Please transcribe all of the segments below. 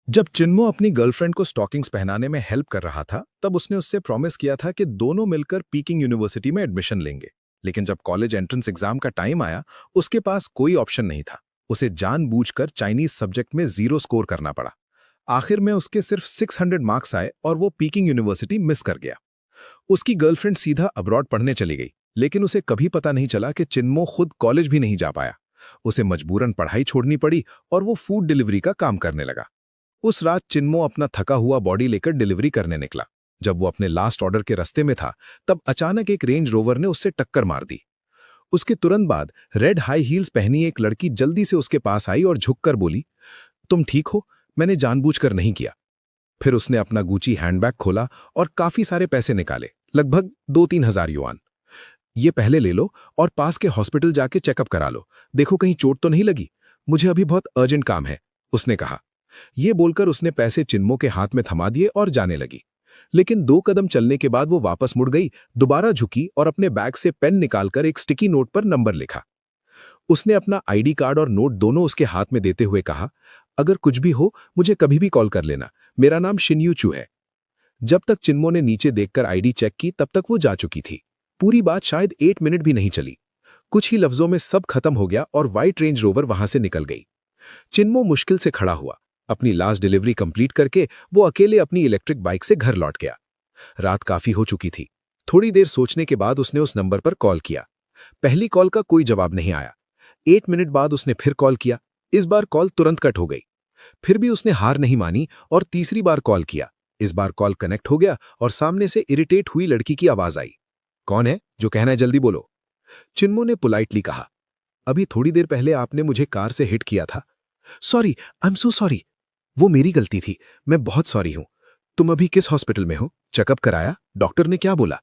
जब चिन्मो अपनी गर्लफ्रेंड को स्टॉकिंग्स पहनाने में हेल्प कर रहा था, तब उसने उससे प्रॉमिस किया था कि दोनों मिलकर पीकिंग यूनिवर्सिटी में एडमिशन लेंगे। लेकिन जब कॉलेज एंट्रेंस एग्जाम का टाइम आया, उसके पास कोई ऑप्शन नहीं था। उसे जानबूझकर चाइनीज सब्जेक्ट में 0 स्कोर करना पड़ा। आखिर में उसके सिर्फ 600 मार्क्स आए और वो पीकिंग यूनिवर्सिटी मिस कर गया। उसकी गर्लफ्रेंड सीधा अब्रॉड पढ़ने चली गई, लेकिन उसे कभी पता नहीं चला कि चिन्मो खुद कॉलेज भी नहीं जा पाया। उसे मजबूरन पढ़ाई छोड़नी पड़ी और वो फूड डिलीवरी का काम करने लगा। उस रात चिन्मो अपना थका हुआ बॉडी लेकर डिलीवरी करने निकला। जब वो अपने लास्ट ऑर्डर के रास्ते में था, तब अचानक एक रेंज रोवर ने उससे टक्कर मार दी। उसके तुरंत बाद रेड हाई हील्स पहनी एक लड़की जल्दी से उसके पास आई और झुककर बोली, तुम ठीक हो? मैंने जानबूझकर नहीं किया। फिर उसने अपना गुची हैंडबैग खोला और काफी सारे पैसे निकाले, लगभग 2-3 हजार युआन। ये पहले ले लो और पास के हॉस्पिटल जाके चेकअप करा लो। देखो कहीं चोट तो नहीं लगी। मुझे अभी बहुत अर्जेंट काम है, उसने कहा। ये बोलकर उसने पैसे चिन्मो के हाथ में थमा दिए और जाने लगी। लेकिन 2 कदम चलने के बाद वो वापस मुड़ गई, दोबारा झुकी और अपने बैग से पेन निकालकर एक स्टिकी नोट पर नंबर लिखा। उसने अपना आईडी कार्ड और नोट दोनों उसके हाथ में देते हुए कहा, अगर कुछ भी हो मुझे कभी भी कॉल कर लेना। मेरा नाम शिन्यू चू है। जब तक चिन्मो ने नीचे देखकर आईडी चेक की, तब तक वो जा चुकी थी। पूरी बात शायद 8 मिनट भी नहीं चली। कुछ ही लफ्जों में सब खत्म हो गया और व्हाइट रेंज रोवर वहां से निकल गई। चिन्मो मुश्किल से खड़ा हुआ। अपनी लास्ट डिलीवरी कंप्लीट करके वो अकेले अपनी इलेक्ट्रिक बाइक से घर लौट गया। रात काफी हो चुकी थी। थोड़ी देर सोचने के बाद उसने उस नंबर पर कॉल किया। पहली कॉल का कोई जवाब नहीं आया। 8 मिनट बाद उसने फिर कॉल किया। इस बार कॉल तुरंत कट हो गई। फिर भी उसने हार नहीं मानी और तीसरी बार कॉल किया। इस बार कॉल कनेक्ट हो गया और सामने से इरिटेट हुई लड़की की आवाज आई। कौन है? जो कहना है जल्दी बोलो। चिन्मो ने पोलाइटली कहा, अभी थोड़ी देर पहले आपने मुझे कार से हिट किया था। Sorry, I am so sorry. वो मेरी गलती थी, मैं बहुत सॉरी हूं। तुम अभी किस हॉस्पिटल में हो? चेकअप कराया? डॉक्टर ने क्या बोला?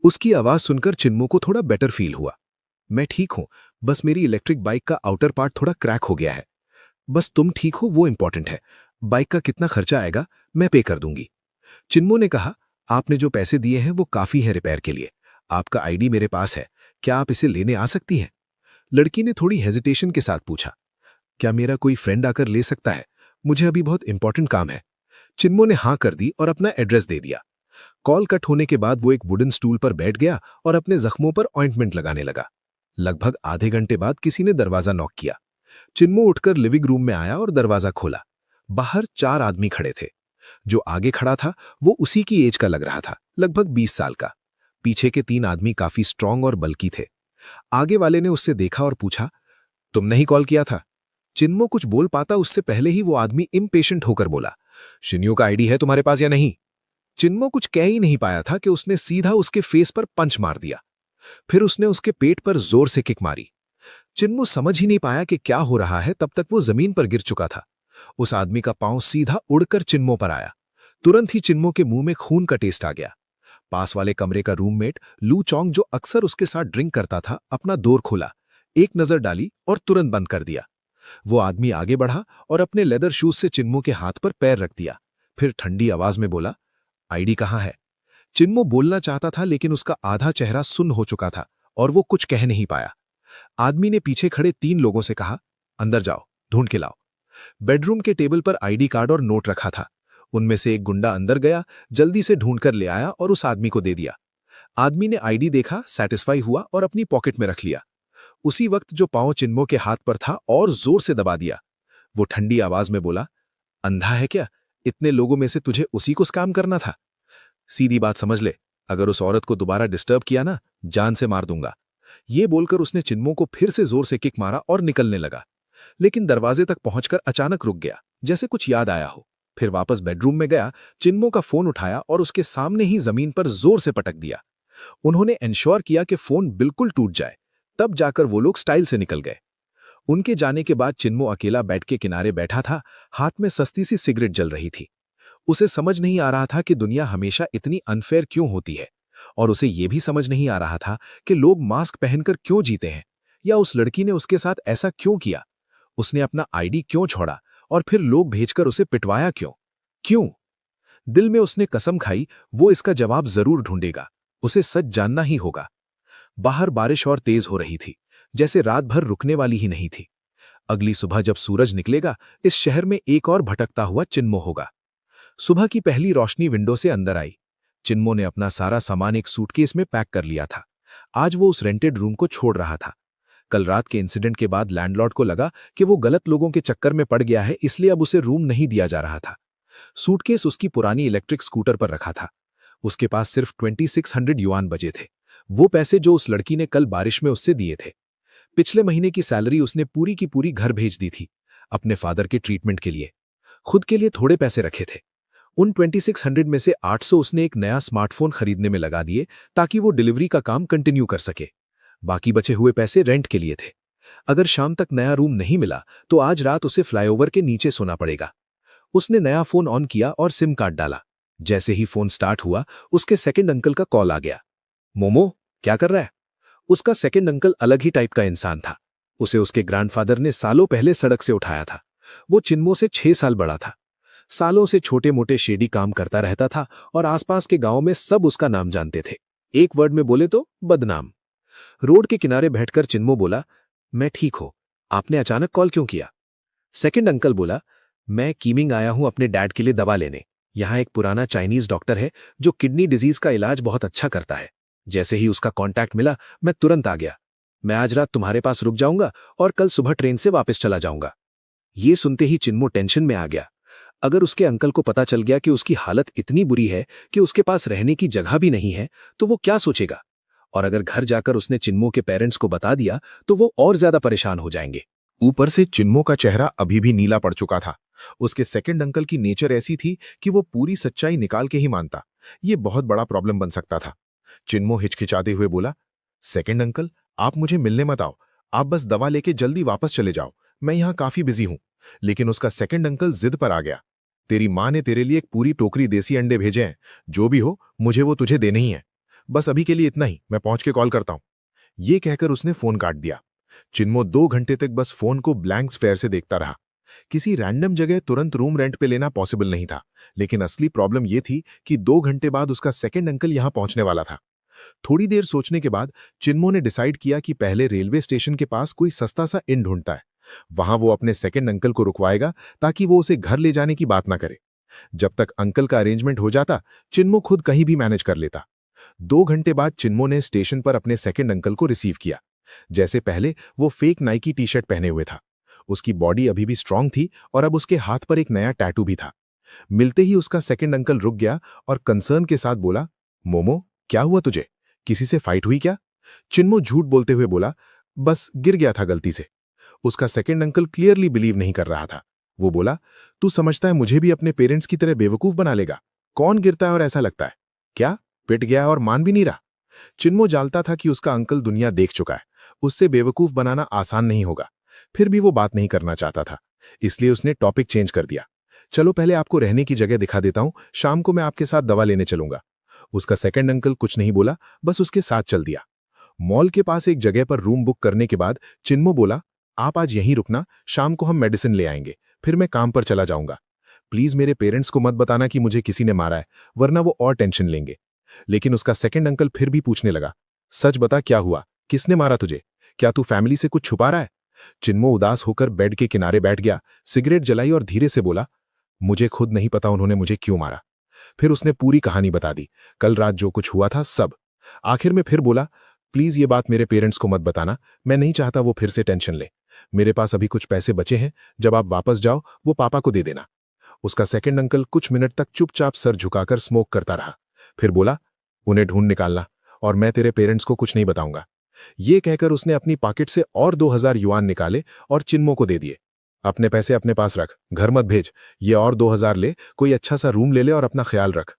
उसकी आवाज सुनकर चिन्मो को थोड़ा बेटर फील हुआ। मैं ठीक हूं, बस मेरी इलेक्ट्रिक बाइक का आउटर पार्ट थोड़ा क्रैक हो गया है। बस तुम ठीक हो वो इंपॉर्टेंट है। बाइक का कितना खर्चा आएगा मैं पे कर दूंगी। चिन्मो ने कहा, आपने जो पैसे दिए हैं वो काफी है रिपेयर के लिए। आपका आईडी मेरे पास है, क्या आप इसे लेने आ सकती हैं? लड़की ने थोड़ी हेजिटेशन के साथ पूछा, क्या मेरा कोई फ्रेंड आकर ले सकता है? मुझे अभी बहुत इंपॉर्टेंट काम है। चिन्मो ने हाँ कर दी और अपना एड्रेस दे दिया। कॉल कट होने के बाद वो एक वुडन स्टूल पर बैठ गया और अपने जख्मों पर ऑइंटमेंट लगाने लगा। लगभग आधे घंटे बाद किसी ने दरवाजा नॉक किया। चिन्मो उठकर लिविंग रूम में आया और दरवाजा खोला। बाहर 4 आदमी खड़े थे। जो आगे खड़ा था वो उसी की एज का लग रहा था, लगभग 20 साल का। पीछे के 3 आदमी काफी स्ट्रांग और बल्की थे। आगे वाले ने उससे देखा और पूछा, तुमने ही कॉल किया था? चिन्मो कुछ बोल पाता उससे पहले ही वो आदमी इम्पेशेंट होकर बोला, शिन्यू का आईडी है तुम्हारे पास या नहीं? चिन्मो कुछ कह ही नहीं पाया था कि उसने सीधा उसके फेस पर पंच मार दिया। फिर उसने उसके पेट पर जोर से किक मारी। चिन्मो समझ ही नहीं पाया कि क्या हो रहा है, तब तक वो जमीन पर गिर चुका था। उस आदमी का पांव सीधा उड़कर चिन्मो पर आया। तुरंत ही चिन्मो के मुंह में खून का टेस्ट आ गया। पास वाले कमरे का रूममेट लू चोंग, जो अक्सर उसके साथ ड्रिंक करता था, अपना डोर खोला, एक नजर डाली और तुरंत बंद कर दिया। वो आदमी आगे बढ़ा और अपने लेदर शूज से चिन्मो के हाथ पर पैर रख दिया। फिर ठंडी आवाज में बोला, आईडी कहाँ है? चिन्मो बोलना चाहता था, लेकिन उसका आधा चेहरा सुन्न हो चुका था और वो कुछ कह नहीं पाया। आदमी ने पीछे खड़े 3 लोगों से कहा, अंदर जाओ, ढूंढ के लाओ। बेडरूम के टेबल पर आईडी कार्ड और नोट रखा था। उनमें से एक गुंडा अंदर गया, जल्दी से ढूंढकर ले आया और उस आदमी को दे दिया। आदमी ने आईडी देखा, सेटिस्फाई हुआ और अपनी पॉकेट में रख लिया। उसी वक्त जो पांव चिन्मो के हाथ पर था और जोर से दबा दिया। वो ठंडी आवाज में बोला, अंधा है क्या? इतने लोगों में से तुझे उसी को काम करना था? सीधी बात समझ ले, अगर उस औरत को दोबारा डिस्टर्ब किया ना, जान से मार दूंगा। ये बोलकर उसने चिन्मो को फिर से जोर से किक मारा और निकलने लगा। लेकिन दरवाजे तक पहुंचकर अचानक रुक गया, जैसे कुछ याद आया हो। फिर वापस बेडरूम में गया, चिन्मो का फोन उठाया और उसके सामने ही जमीन पर जोर से पटक दिया। उन्होंने इंश्योर किया कि फोन बिल्कुल टूट जाए, तब जाकर वो लोग स्टाइल से निकल गए। उनके जाने के बाद चिन्मो अकेला बेड के किनारे बैठा था, हाथ में सस्ती सी सिगरेट जल रही थी। उसे समझ नहीं आ रहा था कि दुनिया हमेशा इतनी अनफेयर क्यों होती है, और उसे यह भी समझ नहीं आ रहा था कि लोग मास्क पहनकर क्यों जीते हैं, या उस लड़की ने उसके साथ ऐसा क्यों किया। उसने अपना आईडी क्यों छोड़ा और फिर लोग भेजकर उसे पिटवाया क्यों? क्यों? दिल में उसने कसम खाई, वो इसका जवाब जरूर ढूंढेगा। उसे सच जानना ही होगा। बाहर बारिश और तेज हो रही थी, जैसे रात भर रुकने वाली ही नहीं थी। अगली सुबह जब सूरज निकलेगा, इस शहर में एक और भटकता हुआ चिन्मो होगा। सुबह की पहली रोशनी विंडो से अंदर आई। चिन्मो ने अपना सारा सामान एक सूटकेस में पैक कर लिया था। आज वो उस रेंटेड रूम को छोड़ रहा था। कल रात के इंसिडेंट के बाद लैंडलॉर्ड को लगा कि वो गलत लोगों के चक्कर में पड़ गया है, इसलिए अब उसे रूम नहीं दिया जा रहा था। सूटकेस उसकी पुरानी इलेक्ट्रिक स्कूटर पर रखा था। उसके पास सिर्फ 2600 युआन बचे थे, वो पैसे जो उस लड़की ने कल बारिश में उससे दिए थे। पिछले महीने की सैलरी उसने पूरी की पूरी घर भेज दी थी, अपने फादर के ट्रीटमेंट के लिए। खुद के लिए थोड़े पैसे रखे थे। उन 2600 में से 800 उसने एक नया स्मार्टफोन खरीदने में लगा दिए ताकि वो डिलीवरी का काम कंटिन्यू कर सके। बाकी बचे हुए पैसे रेंट के लिए थे। अगर शाम तक नया रूम नहीं मिला तो आज रात उसे फ्लाईओवर के नीचे सोना पड़ेगा। उसने नया फोन ऑन किया और सिम कार्ड डाला। जैसे ही फोन स्टार्ट हुआ, उसके सेकंड अंकल का कॉल आ गया। मोमो, क्या कर रहा है? उसका सेकंड अंकल अलग ही टाइप का इंसान था। उसे उसके ग्रैंडफादर ने सालों पहले सड़क से उठाया था। वो चिन्मो से 6 साल बड़ा था। सालों से छोटे मोटे शेडी काम करता रहता था और आसपास के गांव में सब उसका नाम जानते थे। एक वर्ड में बोले तो बदनाम। रोड के किनारे बैठकर चिन्मो बोला, मैं ठीक हूं, आपने अचानक कॉल क्यों किया? सेकंड अंकल बोला, मैं कीमिंग आया हूं अपने डैड के लिए दवा लेने। यहां एक पुराना चाइनीज डॉक्टर है जो किडनी डिजीज का इलाज बहुत अच्छा करता है। जैसे ही उसका कांटेक्ट मिला, मैं तुरंत आ गया। मैं आज रात तुम्हारे पास रुक जाऊंगा और कल सुबह ट्रेन से वापस चला जाऊंगा। ये सुनते ही चिन्मो टेंशन में आ गया। अगर उसके अंकल को पता चल गया कि उसकी हालत इतनी बुरी है कि उसके पास रहने की जगह भी नहीं है, तो वो क्या सोचेगा? और अगर घर जाकर उसने चिन्मो के पेरेंट्स को बता दिया तो वो और ज्यादा परेशान हो जाएंगे। ऊपर से चिन्मो का चेहरा अभी भी नीला पड़ चुका था। उसके सेकंड अंकल की नेचर ऐसी थी कि वो पूरी सच्चाई निकाल के ही मानता। ये बहुत बड़ा प्रॉब्लम बन सकता था। चिन्मो हिचकिचाते हुए बोला, सेकंड अंकल, आप मुझे मिलने मत आओ। आप बस दवा लेके जल्दी वापस चले जाओ। मैं यहां काफी बिजी हूं। लेकिन उसका सेकंड अंकल जिद पर आ गया। तेरी मां ने तेरे लिए एक पूरी टोकरी देसी अंडे भेजे हैं। जो भी हो, मुझे वो तुझे देने ही है। बस अभी के लिए इतना ही, मैं पहुंच के कॉल करता हूं। ये कहकर उसने फोन काट दिया। चिन्मो 2 घंटे तक बस फोन को ब्लैंक स्फेयर से देखता रहा। किसी रैंडम जगह तुरंत रूम रेंट पे लेना पॉसिबल नहीं था, लेकिन असली प्रॉब्लम यह थी कि 2 घंटे बाद उसका सेकंड अंकल यहां पहुंचने वाला था। थोड़ी देर सोचने के बाद चिन्मो ने डिसाइड किया कि पहले रेलवे स्टेशन के पास कोई सस्ता सा इन ढूंढता है। वहां वो अपने सेकंड अंकल को रुकवाएगा ताकि वो उसे घर ले जाने की बात ना करे। जब तक अंकल का अरेंजमेंट हो जाता, चिन्मो खुद कहीं भी मैनेज कर लेता। 2 घंटे बाद चिन्मो ने स्टेशन पर अपने सेकंड अंकल को रिसीव किया। जैसे पहले वो फेक नाइकी टी शर्ट पहने हुए था। उसकी बॉडी अभी भी स्ट्रांग थी और अब उसके हाथ पर एक नया टैटू भी था। मिलते ही उसका सेकंड अंकल रुक गया और कंसर्न के साथ बोला, मोमो, क्या हुआ तुझे? किसी से फाइट हुई क्या? चिन्मो झूठ बोलते हुए बोला, बस गिर गया था गलती से। उसका सेकंड अंकल क्लियरली बिलीव नहीं कर रहा था। वो बोला, तू समझता है मुझे भी अपने पेरेंट्स की तरह बेवकूफ बना लेगा? कौन गिरता है और ऐसा लगता है? क्या पिट गया और मान भी नहीं रहा? चिन्मो जानता था कि उसका अंकल दुनिया देख चुका है। उससे बेवकूफ बनाना आसान नहीं होगा। फिर भी वो बात नहीं करना चाहता था, इसलिए उसने टॉपिक चेंज कर दिया। चलो पहले आपको रहने की जगह दिखा देता हूं, शाम को मैं आपके साथ दवा लेने चलूंगा। उसका सेकंड अंकल कुछ नहीं बोला, बस उसके साथ चल दिया। मॉल के पास एक जगह पर रूम बुक करने के बाद चिन्मो बोला, आप आज यहीं रुकना, शाम को हम मेडिसिन ले आएंगे, फिर मैं काम पर चला जाऊंगा। प्लीज मेरे पेरेंट्स को मत बताना कि मुझे किसी ने मारा है, वरना वो और टेंशन लेंगे। लेकिन उसका सेकंड अंकल फिर भी पूछने लगा, सच बता, क्या हुआ? किसने मारा तुझे? क्या तू फैमिली से कुछ छुपा रहा है? चिन्मो उदास होकर बेड के किनारे बैठ गया, सिगरेट जलाई और धीरे से बोला, मुझे खुद नहीं पता उन्होंने मुझे क्यों मारा। फिर उसने पूरी कहानी बता दी, कल रात जो कुछ हुआ था सब। आखिर में फिर बोला, प्लीज ये बात मेरे पेरेंट्स को मत बताना, मैं नहीं चाहता वो फिर से टेंशन ले। मेरे पास अभी कुछ पैसे बचे हैं, जब आप वापस जाओ वो पापा को दे देना। उसका सेकंड अंकल कुछ मिनट तक चुपचाप सर झुकाकर स्मोक करता रहा। फिर बोला, उन्हें ढूंढ निकालना और मैं तेरे पेरेंट्स को कुछ नहीं बताऊंगा। ये कहकर उसने अपनी पॉकेट से और 2000 युआन निकाले और चिन्मो को दे दिए। अपने पैसे अपने पास रख, घर मत भेज। ये और 2000 ले, कोई अच्छा सा रूम ले ले और अपना ख्याल रख।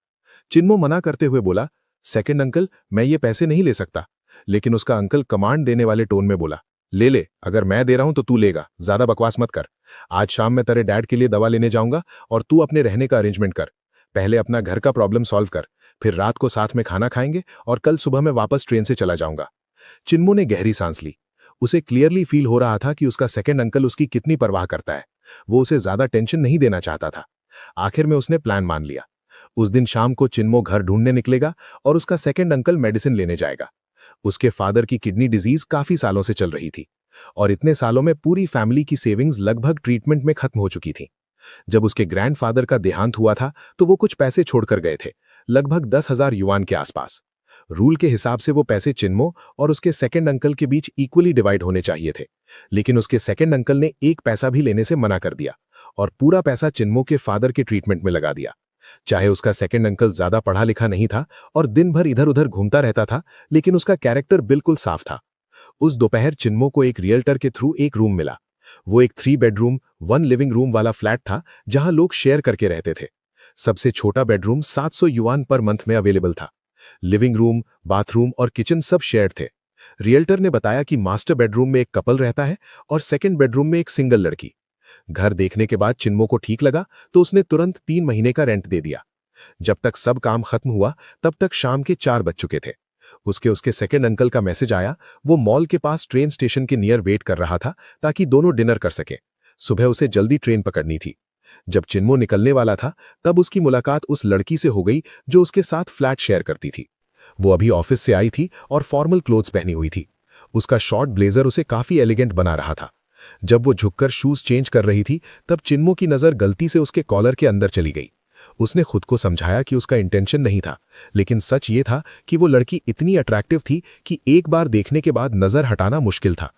चिन्मो मना करते हुए बोला, सेकंड अंकल, मैं ये पैसे नहीं ले सकता। लेकिन उसका अंकल कमांड देने वाले टोन में बोला, ले ले, अगर मैं दे रहा हूं तो तू लेगा, ज्यादा बकवास मत कर। आज शाम मैं तेरे डैड के लिए दवा लेने जाऊंगा और तू अपने रहने का अरेंजमेंट कर। पहले अपना घर का प्रॉब्लम सॉल्व कर, फिर रात को साथ में खाना खाएंगे और कल सुबह मैं वापस ट्रेन से चला जाऊंगा। चिन्मो ने गहरी सांस ली। उसे क्लियरली फील हो रहा था कि उसका सेकंड अंकल उसकी कितनी परवाह करता है। वो उसे ज्यादा टेंशन नहीं देना चाहता था। आखिर में उसने प्लान मान लिया। उस दिन शाम को चिन्मो घर ढूंढने निकलेगा और उसका सेकंड अंकल मेडिसिन लेने जाएगा। उसके फादर की किडनी डिजीज काफी सालों से चल रही थी। और इतने सालों में पूरी फैमिली की सेविंग्स लगभग ट्रीटमेंट में खत्म हो चुकी थी। जब उसके ग्रैंडफादर का देहांत हुआ था तो वो कुछ पैसे छोड़कर गए थे, लगभग 10,000 युआन के आसपास। रूल के हिसाब से वो पैसे चिन्मो और उसके सेकंड अंकल के बीच इक्वली डिवाइड होने चाहिए थे, लेकिन उसके सेकंड अंकल ने एक पैसा भी लेने से मना कर दिया और पूरा पैसा चिन्मो के फादर के ट्रीटमेंट में लगा दिया। चाहे उसका सेकंड अंकल ज्यादा पढ़ा लिखा नहीं था और दिन भर इधर उधर घूमता रहता था, लेकिन उसका कैरेक्टर बिल्कुल साफ था। उस दोपहर चिन्मो को एक रियल्टर के थ्रू एक रूम मिला। वो एक 3 बेडरूम 1 लिविंग रूम वाला फ्लैट था जहां लोग शेयर करके रहते थे। सबसे छोटा बेडरूम 700 युआन पर मंथ में अवेलेबल था। लिविंग रूम, बाथरूम और किचन सब शेयर्ड थे। रियल्टर ने बताया कि मास्टर बेडरूम में एक कपल रहता है और सेकंड बेडरूम में एक सिंगल लड़की। घर देखने के बाद चिन्मो को ठीक लगा तो उसने तुरंत 3 महीने का रेंट दे दिया। जब तक सब काम खत्म हुआ तब तक शाम के 4 बज चुके थे। उसके सेकंड अंकल का मैसेज आया। वो मॉल के पास ट्रेन स्टेशन के नियर वेट कर रहा था ताकि दोनों डिनर कर सके। सुबह उसे जल्दी ट्रेन पकड़नी थी। जब चिन्मो निकलने वाला था तब उसकी मुलाकात उस लड़की से हो गई जो उसके साथ फ्लैट शेयर करती थी। वो अभी ऑफिस से आई थी और फॉर्मल क्लोथ्स पहनी हुई थी। उसका शॉर्ट ब्लेजर उसे काफी एलिगेंट बना रहा था। जब वो झुककर शूज चेंज कर रही थी तब चिन्मो की नजर गलती से उसके कॉलर के अंदर चली गई। उसने खुद को समझाया कि उसका इंटेंशन नहीं था, लेकिन सच ये था कि वो लड़की इतनी अट्रैक्टिव थी कि एक बार देखने के बाद नजर हटाना मुश्किल था।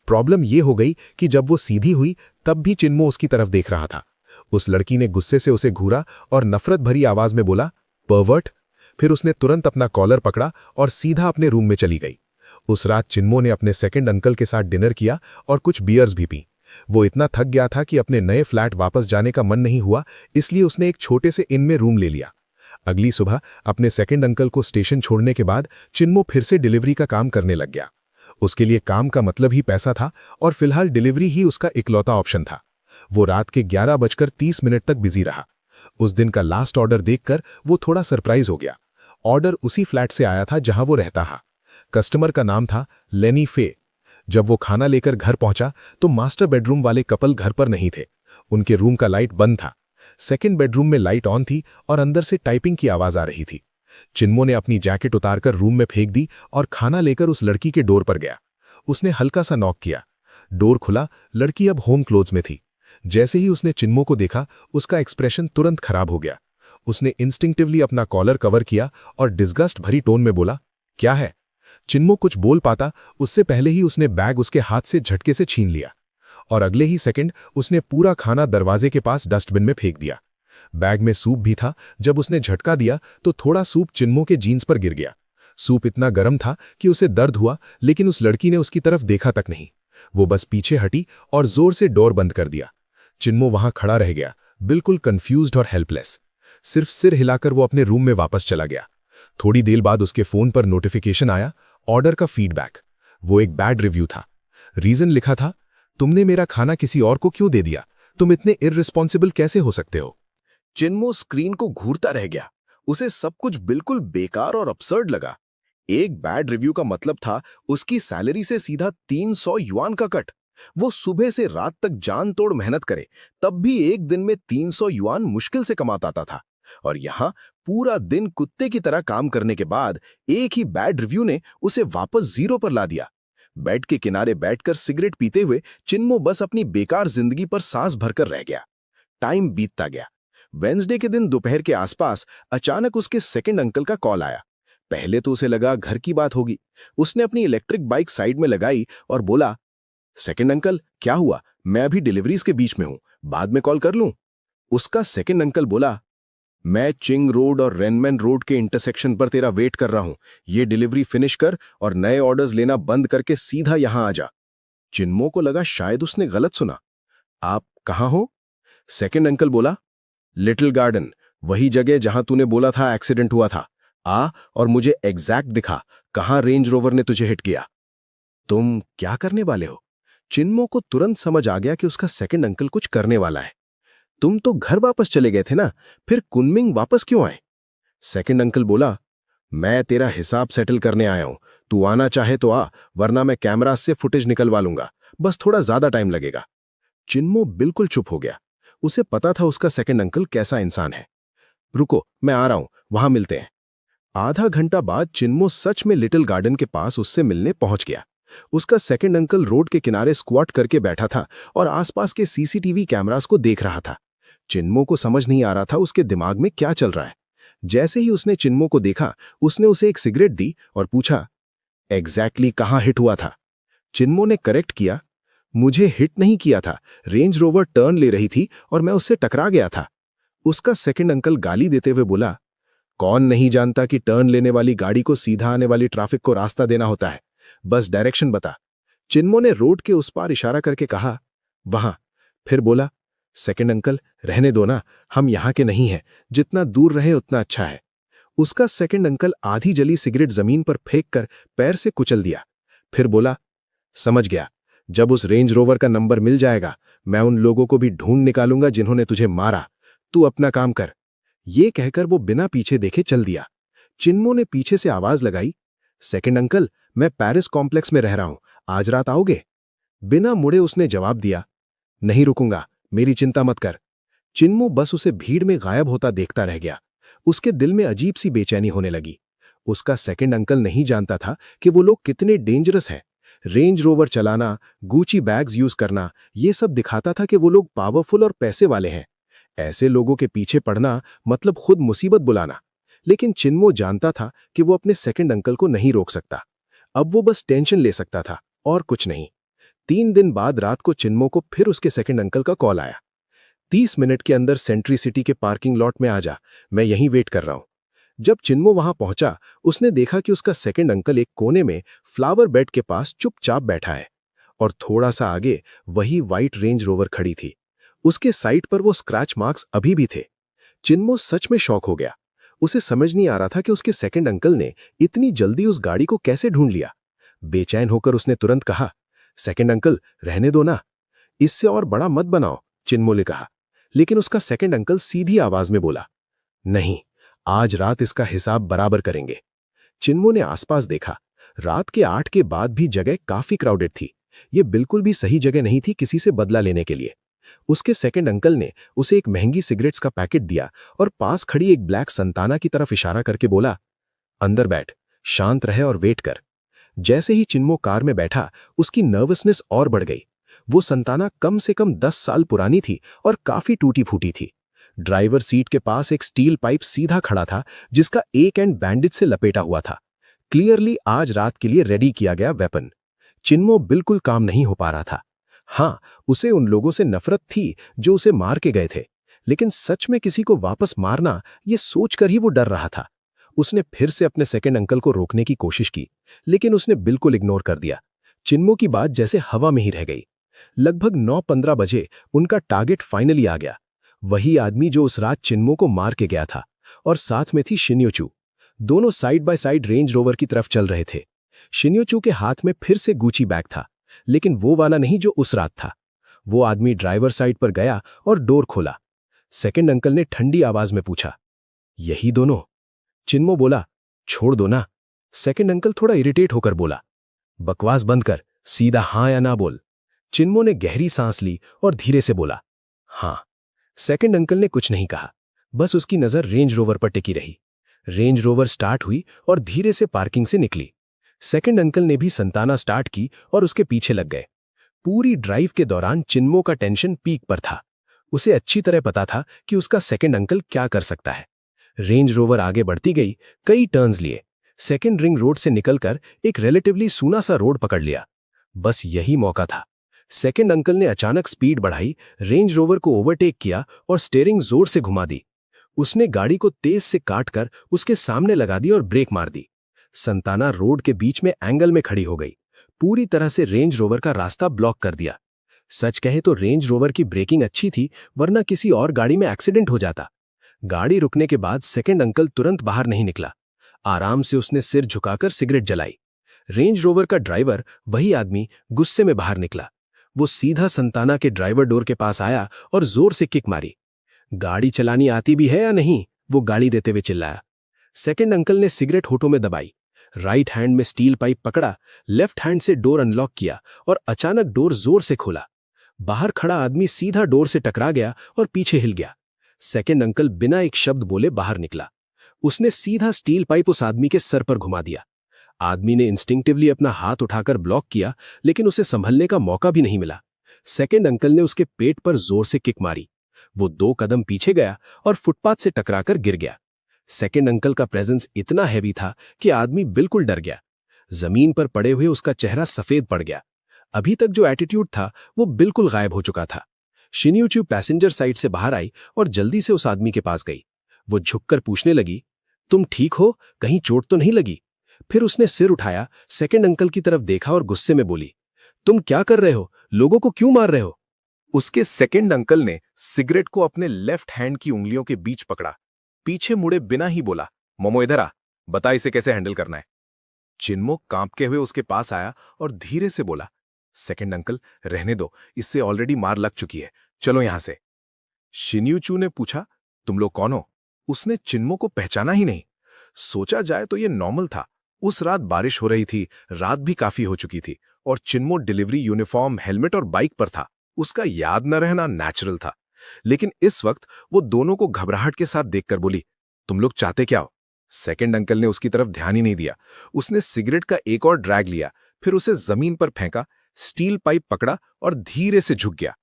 प्रॉब्लम ये हो गई कि जब वो सीधी हुई तब भी चिन्मो उसकी तरफ देख रहा था। उस लड़की ने गुस्से से उसे घूरा और नफरत भरी आवाज में बोला, परवर्ट। फिर उसने तुरंत अपना कॉलर पकड़ा और सीधा अपने रूम में चली गई। उस रात चिन्मो ने अपने सेकंड अंकल के साथ डिनर किया और कुछ बियर्स भी पी। वो इतना थक गया था कि अपने नए फ्लैट वापस जाने का मन नहीं हुआ, इसलिए उसने एक छोटे से इन में रूम ले लिया। अगली सुबह अपने सेकंड अंकल को स्टेशन छोड़ने के बाद चिन्मो फिर से डिलीवरी का काम करने लग गया। उसके लिए काम का मतलब ही पैसा था और फिलहाल डिलीवरी ही उसका इकलौता ऑप्शन था। वो रात के 11:30 तक बिजी रहा। उस दिन का लास्ट ऑर्डर देखकर वो थोड़ा सरप्राइज हो गया। ऑर्डर उसी फ्लैट से आया था जहां वो रहता था। कस्टमर का नाम था लेनी फे। जब वो खाना लेकर घर पहुंचा तो मास्टर बेडरूम वाले कपल घर पर नहीं थे। उनके रूम का लाइट बंद था। सेकंड बेडरूम में लाइट ऑन थी और अंदर से टाइपिंग की आवाज आ रही थी। चिन्मो ने अपनी जैकेट उतारकर रूम में फेंक दी और खाना लेकर उस लड़की के डोर पर गया। उसने हल्का सा नॉक किया। डोर खुला। लड़की अब होम क्लोथ्स में थी। जैसे ही उसने चिन्मो को देखा उसका एक्सप्रेशन तुरंत खराब हो गया। उसने इंस्टिंक्टिवली अपना कॉलर कवर किया और डिस्गस्ट भरी टोन में बोला, क्या है? चिन्मो कुछ बोल पाता उससे पहले ही उसने बैग उसके हाथ से झटके से छीन लिया और अगले ही सेकंड उसने पूरा खाना दरवाजे के पास डस्टबिन में फेंक दिया। बैग में सूप भी था। जब उसने झटका दिया तो थोड़ा सूप चिन्मो के जीन्स पर गिर गया। सूप इतना गर्म था कि उसे दर्द हुआ, लेकिन उस लड़की ने उसकी तरफ देखा तक नहीं। वो बस पीछे हटी और जोर से डोर बंद कर दिया। चिन्मो वहां खड़ा रह गया, बिल्कुल कंफ्यूज्ड और हेल्पलेस। सिर्फ सिर हिलाकर वो अपने रूम में वापस चला गया। थोड़ी देर बाद उसके फोन पर नोटिफिकेशन आया, ऑर्डर का फीडबैक। वो एक बैड रिव्यू था। रीजन लिखा था, तुमने मेरा खाना किसी और को क्यों दे दिया? तुम इतने इररिस्पॉन्सिबल कैसे हो सकते हो? चिन्मो स्क्रीन को घूरता रह गया। उसे सब कुछ बिल्कुल बेकार और अपसर्ड लगा। एक बैड रिव्यू का मतलब था उसकी सैलरी से सीधा 300 युआन का कट। वो सुबह से रात तक जान तोड़ मेहनत करे तब भी एक दिन में 300 युआन मुश्किल से कमाता था। और यहाँ पूरा दिन कुत्ते की तरह काम करने के बाद एक ही बैड रिव्यू ने उसे वापस जीरो पर ला दिया। बेड के किनारे बैठकर सिगरेट पीते हुए चिन्मो बस अपनी बेकार जिंदगी पर सांस भरकर रह गया। टाइम बीतता गया। वेंसडे के दिन दोपहर के आसपास अचानक उसके सेकंड अंकल का कॉल आया। पहले तो उसे लगा घर की बात होगी। उसने अपनी इलेक्ट्रिक बाइक साइड में लगाई और बोला, सेकंड अंकल, क्या हुआ? मैं अभी डिलीवरीज के बीच में हूं, बाद में कॉल कर लूं? उसका सेकंड अंकल बोला, मैं चिंग रोड और रेनमैन रोड के इंटरसेक्शन पर तेरा वेट कर रहा हूं। ये डिलीवरी फिनिश कर और नए ऑर्डर्स लेना बंद करके सीधा यहां आ जा। चिन्मो को लगा शायद उसने गलत सुना। आप कहां हो? सेकंड अंकल बोला, लिटिल गार्डन, वही जगह जहां तूने बोला था एक्सीडेंट हुआ था। आ और मुझे एग्जैक्ट दिखा कहां रेंज रोवर ने तुझे हिट किया। तुम क्या करने वाले हो? चिन्मो को तुरंत समझ आ गया कि उसका सेकंड अंकल कुछ करने वाला है। तुम तो घर वापस चले गए थे ना, फिर कुनमिंग वापस क्यों आए? सेकंड अंकल बोला, मैं तेरा हिसाब सेटल करने आया हूं। तू आना चाहे तो आ, वरना मैं कैमरा से फुटेज निकलवा लूंगा। बस थोड़ा ज्यादा टाइम लगेगा। चिन्मो बिल्कुल चुप हो गया। उसे पता था उसका सेकंड अंकल कैसा इंसान है। रुको, मैं आ रहा हूं, वहां मिलते हैं। आधा घंटा बाद चिन्मो सच में लिटिल गार्डन के पास उससे मिलने पहुंच गया। उसका सेकंड अंकल रोड के किनारे स्क्वाट करके बैठा था और आसपास के सीसीटीवी कैमरास को देख रहा था। चिन्मो को समझ नहीं आ रहा था उसके दिमाग में क्या चल रहा है। जैसे ही उसने चिन्मो को देखा, उसने उसे एक सिगरेट दी और पूछा, एग्जैक्टली कहाँ हिट हुआ था? चिन्मो ने करेक्ट किया, मुझे हिट नहीं किया था, रेंज रोवर टर्न ले रही थी और मैं उससे टकरा गया था। उसका सेकंड अंकल गाली देते हुए बोला, कौन नहीं जानता कि टर्न लेने वाली गाड़ी को सीधा आने वाली ट्रैफिक को रास्ता देना होता है, बस डायरेक्शन बता। चिन्मो ने रोड के उस पार इशारा करके कहा, वहां। फिर बोला, सेकंड अंकल रहने दो ना, हम यहां के नहीं हैं, जितना दूर रहे उतना अच्छा है। उसका सेकंड अंकल आधी जली सिगरेट जमीन पर फेंक कर पैर से कुचल दिया। फिर बोला, समझ गया, जब उस रेंज रोवर का नंबर मिल जाएगा मैं उन लोगों को भी ढूंढ निकालूंगा जिन्होंने तुझे मारा। तू अपना काम कर। ये कहकर वो बिना पीछे देखे चल दिया। चिन्मो ने पीछे से आवाज लगाई, सेकंड अंकल, मैं पेरिस कॉम्प्लेक्स में रह रहा हूं, आज रात आओगे? बिना मुड़े उसने जवाब दिया, नहीं रुकूंगा, मेरी चिंता मत कर। चिन्मो बस उसे भीड़ में गायब होता देखता रह गया। उसके दिल में अजीब सी बेचैनी होने लगी। उसका सेकंड अंकल नहीं जानता था कि वो लोग कितने डेंजरस हैं। रेंज रोवर चलाना, गुची बैग्स यूज करना, ये सब दिखाता था कि वो लोग पावरफुल और पैसे वाले हैं। ऐसे लोगों के पीछे पड़ना मतलब खुद मुसीबत बुलाना। लेकिन चिन्मो जानता था कि वो अपने सेकंड अंकल को नहीं रोक सकता। अब वो बस टेंशन ले सकता था और कुछ नहीं। 3 दिन बाद रात को चिन्मो को फिर उसके सेकंड अंकल का कॉल आया, 30 मिनट के अंदर सेंट्री सिटी के पार्किंग लॉट में आ जा, मैं यहीं वेट कर रहा हूं। जब चिन्मो वहां पहुंचा, उसने देखा कि उसका सेकंड अंकल एक कोने में फ्लावर बेड के पास चुपचाप बैठा है और थोड़ा सा आगे वही व्हाइट रेंज रोवर खड़ी थी। उसके साइड पर वो स्क्रैच मार्क्स अभी भी थे। चिन्मो सच में शॉक हो गया। उसे समझ नहीं आ रहा था कि उसके सेकंड अंकल ने इतनी जल्दी उस गाड़ी को कैसे ढूंढ लिया। बेचैन होकर उसने तुरंत कहा, सेकंड अंकल रहने दो ना, इससे और बड़ा मत बनाओ, चिन्मो ने कहा। लेकिन उसका सेकंड अंकल सीधी आवाज में बोला, नहीं, आज रात इसका हिसाब बराबर करेंगे। चिन्मो ने आसपास देखा। रात के 8 के बाद भी जगह काफी क्राउडेड थी। ये बिल्कुल भी सही जगह नहीं थी किसी से बदला लेने के लिए। उसके सेकंड अंकल ने उसे एक महंगी सिगरेट्स का पैकेट दिया और पास खड़ी एक ब्लैक संताना की तरफ इशारा करके बोला, अंदर बैठ, शांत रहे और वेट कर। जैसे ही चिन्मो कार में बैठा, उसकी नर्वसनेस और बढ़ गई। वो संताना कम से कम 10 साल पुरानी थी और काफी टूटी फूटी थी। ड्राइवर सीट के पास एक स्टील पाइप सीधा खड़ा था, जिसका एक एंड बैंडेज से लपेटा हुआ था। क्लियरली आज रात के लिए रेडी किया गया वेपन। चिन्मो बिल्कुल काम नहीं हो पा रहा था। हाँ, उसे उन लोगों से नफरत थी जो उसे मार के गए थे, लेकिन सच में किसी को वापस मारना, ये सोचकर ही वो डर रहा था। उसने फिर से अपने सेकंड अंकल को रोकने की कोशिश की, लेकिन उसने बिल्कुल इग्नोर कर दिया। चिन्मो की बात जैसे हवा में ही रह गई। लगभग 9:15 बजे उनका टारगेट फाइनली आ गया। वही आदमी जो उस रात चिन्मो को मार के गया था, और साथ में थी शिन्योचू। दोनों side by side range rover की तरफ चल रहे थे। शिन्योचू के हाथ में फिर से गुची बैग था, लेकिन वो वाला नहीं जो उस रात था। वो आदमी ड्राइवर साइड पर गया और डोर खोला। सेकंड अंकल ने ठंडी आवाज में पूछा, यही दोनों? चिन्मो बोला, छोड़ दो ना। सेकंड अंकल थोड़ा इरिटेट होकर बोला, बकवास बंद कर, सीधा हाँ या ना बोल। चिन्मो ने गहरी सांस ली और धीरे से बोला, हाँ। सेकंड अंकल ने कुछ नहीं कहा, बस उसकी नजर रेंज रोवर पर टिकी रही। रेंज रोवर स्टार्ट हुई और धीरे से पार्किंग से निकली। सेकंड अंकल ने भी संताना स्टार्ट की और उसके पीछे लग गए। पूरी ड्राइव के दौरान चिन्मो का टेंशन पीक पर था। उसे अच्छी तरह पता था कि उसका सेकंड अंकल क्या कर सकता है। रेंज रोवर आगे बढ़ती गई, कई टर्न्स लिए। सेकंड रिंग रोड से निकलकर एक रिलेटिवली सूना सा रोड पकड़ लिया। बस यही मौका था। सेकंड अंकल ने अचानक स्पीड बढ़ाई, रेंज रोवर को ओवरटेक किया और स्टीयरिंग जोर से घुमा दी। उसने गाड़ी को तेज से काटकर उसके सामने लगा दी और ब्रेक मार दी। संताना रोड के बीच में एंगल में खड़ी हो गई, पूरी तरह से रेंज रोवर का रास्ता ब्लॉक कर दिया। सच कहे तो रेंज रोवर की ब्रेकिंग अच्छी थी, वरना किसी और गाड़ी में एक्सीडेंट हो जाता। गाड़ी रुकने के बाद सेकंड अंकल तुरंत बाहर नहीं निकला। आराम से उसने सिर झुकाकर सिगरेट जलाई। रेंज रोवर का ड्राइवर, वही आदमी, गुस्से में बाहर निकला। वो सीधा संताना के ड्राइवर डोर के पास आया और जोर से किक मारी। गाड़ी चलानी आती भी है या नहीं? वो गाली देते हुए चिल्लाया। सेकंड अंकल ने सिगरेट होठों में दबाई, राइट हैंड में स्टील पाइप पकड़ा, लेफ्ट हैंड से डोर अनलॉक किया और अचानक डोर जोर से खोला। बाहर खड़ा आदमी सीधा डोर से टकरा गया और पीछे हिल गया। सेकंड अंकल बिना एक शब्द बोले बाहर निकला। उसने सीधा स्टील पाइप उस आदमी के सर पर घुमा दिया। आदमी ने इंस्टिंक्टिवली अपना हाथ उठाकर ब्लॉक किया, लेकिन उसे संभलने का मौका भी नहीं मिला। सेकंड अंकल ने उसके पेट पर जोर से किक मारी। वो 2 कदम पीछे गया और फुटपाथ से टकराकर गिर गया। सेकंड अंकल का प्रेजेंस इतना हैवी था कि आदमी बिल्कुल डर गया। जमीन पर पड़े हुए उसका चेहरा सफेद पड़ गया। अभी तक जो एटीट्यूड था वो बिल्कुल गायब हो चुका था। शिन्यूचू पैसेंजर साइड से बाहर आई और जल्दी से उस आदमी के पास गई। वो झुककर पूछने लगी, तुम ठीक हो? कहीं चोट तो नहीं लगी? फिर उसने सिर उठाया, सेकंड अंकल की तरफ देखा और गुस्से में बोली, तुम क्या कर रहे हो? लोगों को क्यों मार रहे हो? उसके सेकंड अंकल ने सिगरेट को अपने लेफ्ट हैंड की उंगलियों के बीच पकड़ा, पीछे मुड़े बिना ही बोला, मोमो इधर आ, बता इसे कैसे हैंडल करना है। चिन्मो कांपते हुए उसके पास आया और धीरे से बोला, सेकंड अंकल रहने दो, इससे ऑलरेडी मार लग चुकी है, चलो यहां से। शिन्यूचू ने पूछा, तुम लोग कौन हो? उसने चिन्मो को पहचाना ही नहीं। सोचा जाए तो यह नॉर्मल था। उस रात बारिश हो रही थी, रात भी काफी हो चुकी थी और चिन्मो डिलीवरी यूनिफॉर्म, हेलमेट और बाइक पर था। उसका याद न रहना नेचुरल था, लेकिन इस वक्त वो दोनों को घबराहट के साथ देखकर बोली, तुम लोग चाहते क्या हो? सेकंड अंकल ने उसकी तरफ ध्यान ही नहीं दिया। उसने सिगरेट का एक और ड्रैग लिया, फिर उसे जमीन पर फेंका, स्टील पाइप पकड़ा और धीरे से झुक गया।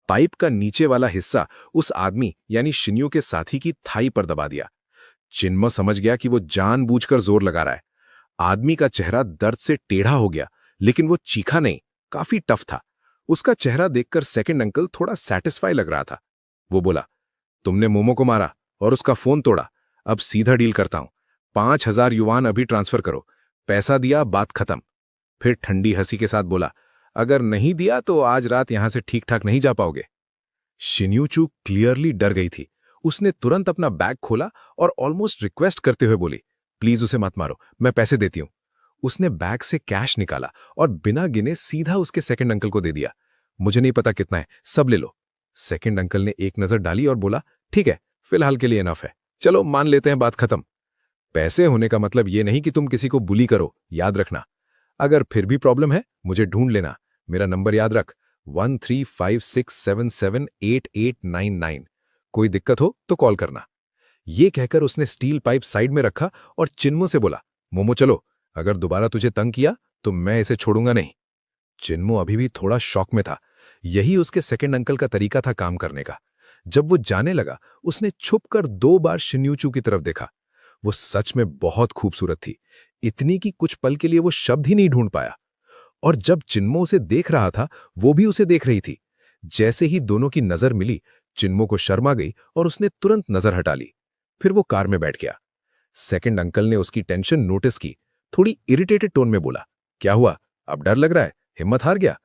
पाइप का नीचे वाला हिस्सा उस आदमी यानी शिन्यू के साथी की थाई पर दबा दिया। चिन्मो समझ गया कि वो जानबूझकर जोर लगा रहा है। आदमी का चेहरा दर्द से टेढ़ा हो गया, लेकिन वो चीखा नहीं, काफी टफ था। उसका चेहरा देखकर सेकंड अंकल थोड़ा सैटिस्फाई लग रहा था। वो बोला, तुमने मोमो को मारा और उसका फोन तोड़ा, अब सीधा डील करता हूं। 5000 युआन अभी ट्रांसफर करो। पैसा दिया, बात खत्म। फिर ठंडी हंसी के साथ बोला, अगर नहीं दिया तो आज रात यहां से ठीक ठाक नहीं जा पाओगे। शिन्यूचू क्लियरली डर गई थी। उसने तुरंत अपना बैग खोला और ऑलमोस्ट रिक्वेस्ट करते हुए बोली, प्लीज उसे मत मारो, मैं पैसे देती हूं। उसने बैग से कैश निकाला और बिना गिने सीधा उसके सेकंड अंकल को दे दिया। मुझे नहीं पता कितना है, सब ले लो। सेकंड अंकल ने एक नजर डाली और बोला, ठीक है, फिलहाल के लिए इनफ है, चलो मान लेते हैं, बात खत्म। पैसे होने का मतलब ये नहीं कि तुम किसी को बुली करो, याद रखना। अगर फिर भी प्रॉब्लम है मुझे ढूंढ लेना, मेरा नंबर याद रख, 1356778899। कोई दिक्कत हो तो कॉल करना। ये कहकर उसने स्टील पाइप साइड में रखा और चिन्मो से बोला, मोमो चलो, अगर दोबारा तुझे तंग किया तो मैं इसे छोड़ूंगा नहीं। चिन्मो अभी भी थोड़ा शॉक में था। यही उसके सेकंड अंकल का तरीका था काम करने का। जब वो जाने लगा, उसने छुपकर 2 बार शिन्यूचू की तरफ देखा। वो सच में बहुत खूबसूरत थी, इतनी कि कुछ पल के लिए वो शब्द ही नहीं ढूंढ पाया। और जब चिन्मो उसे देख रहा था, वो भी उसे देख रही थी। जैसे ही दोनों की नजर मिली, चिन्मो को शर्म आ गई और उसने तुरंत नजर हटा ली। फिर वो कार में बैठ गया। सेकंड अंकल ने उसकी टेंशन नोटिस की, थोड़ी इरिटेटेड टोन में बोला, क्या हुआ, अब डर लग रहा है? हिम्मत हार गया?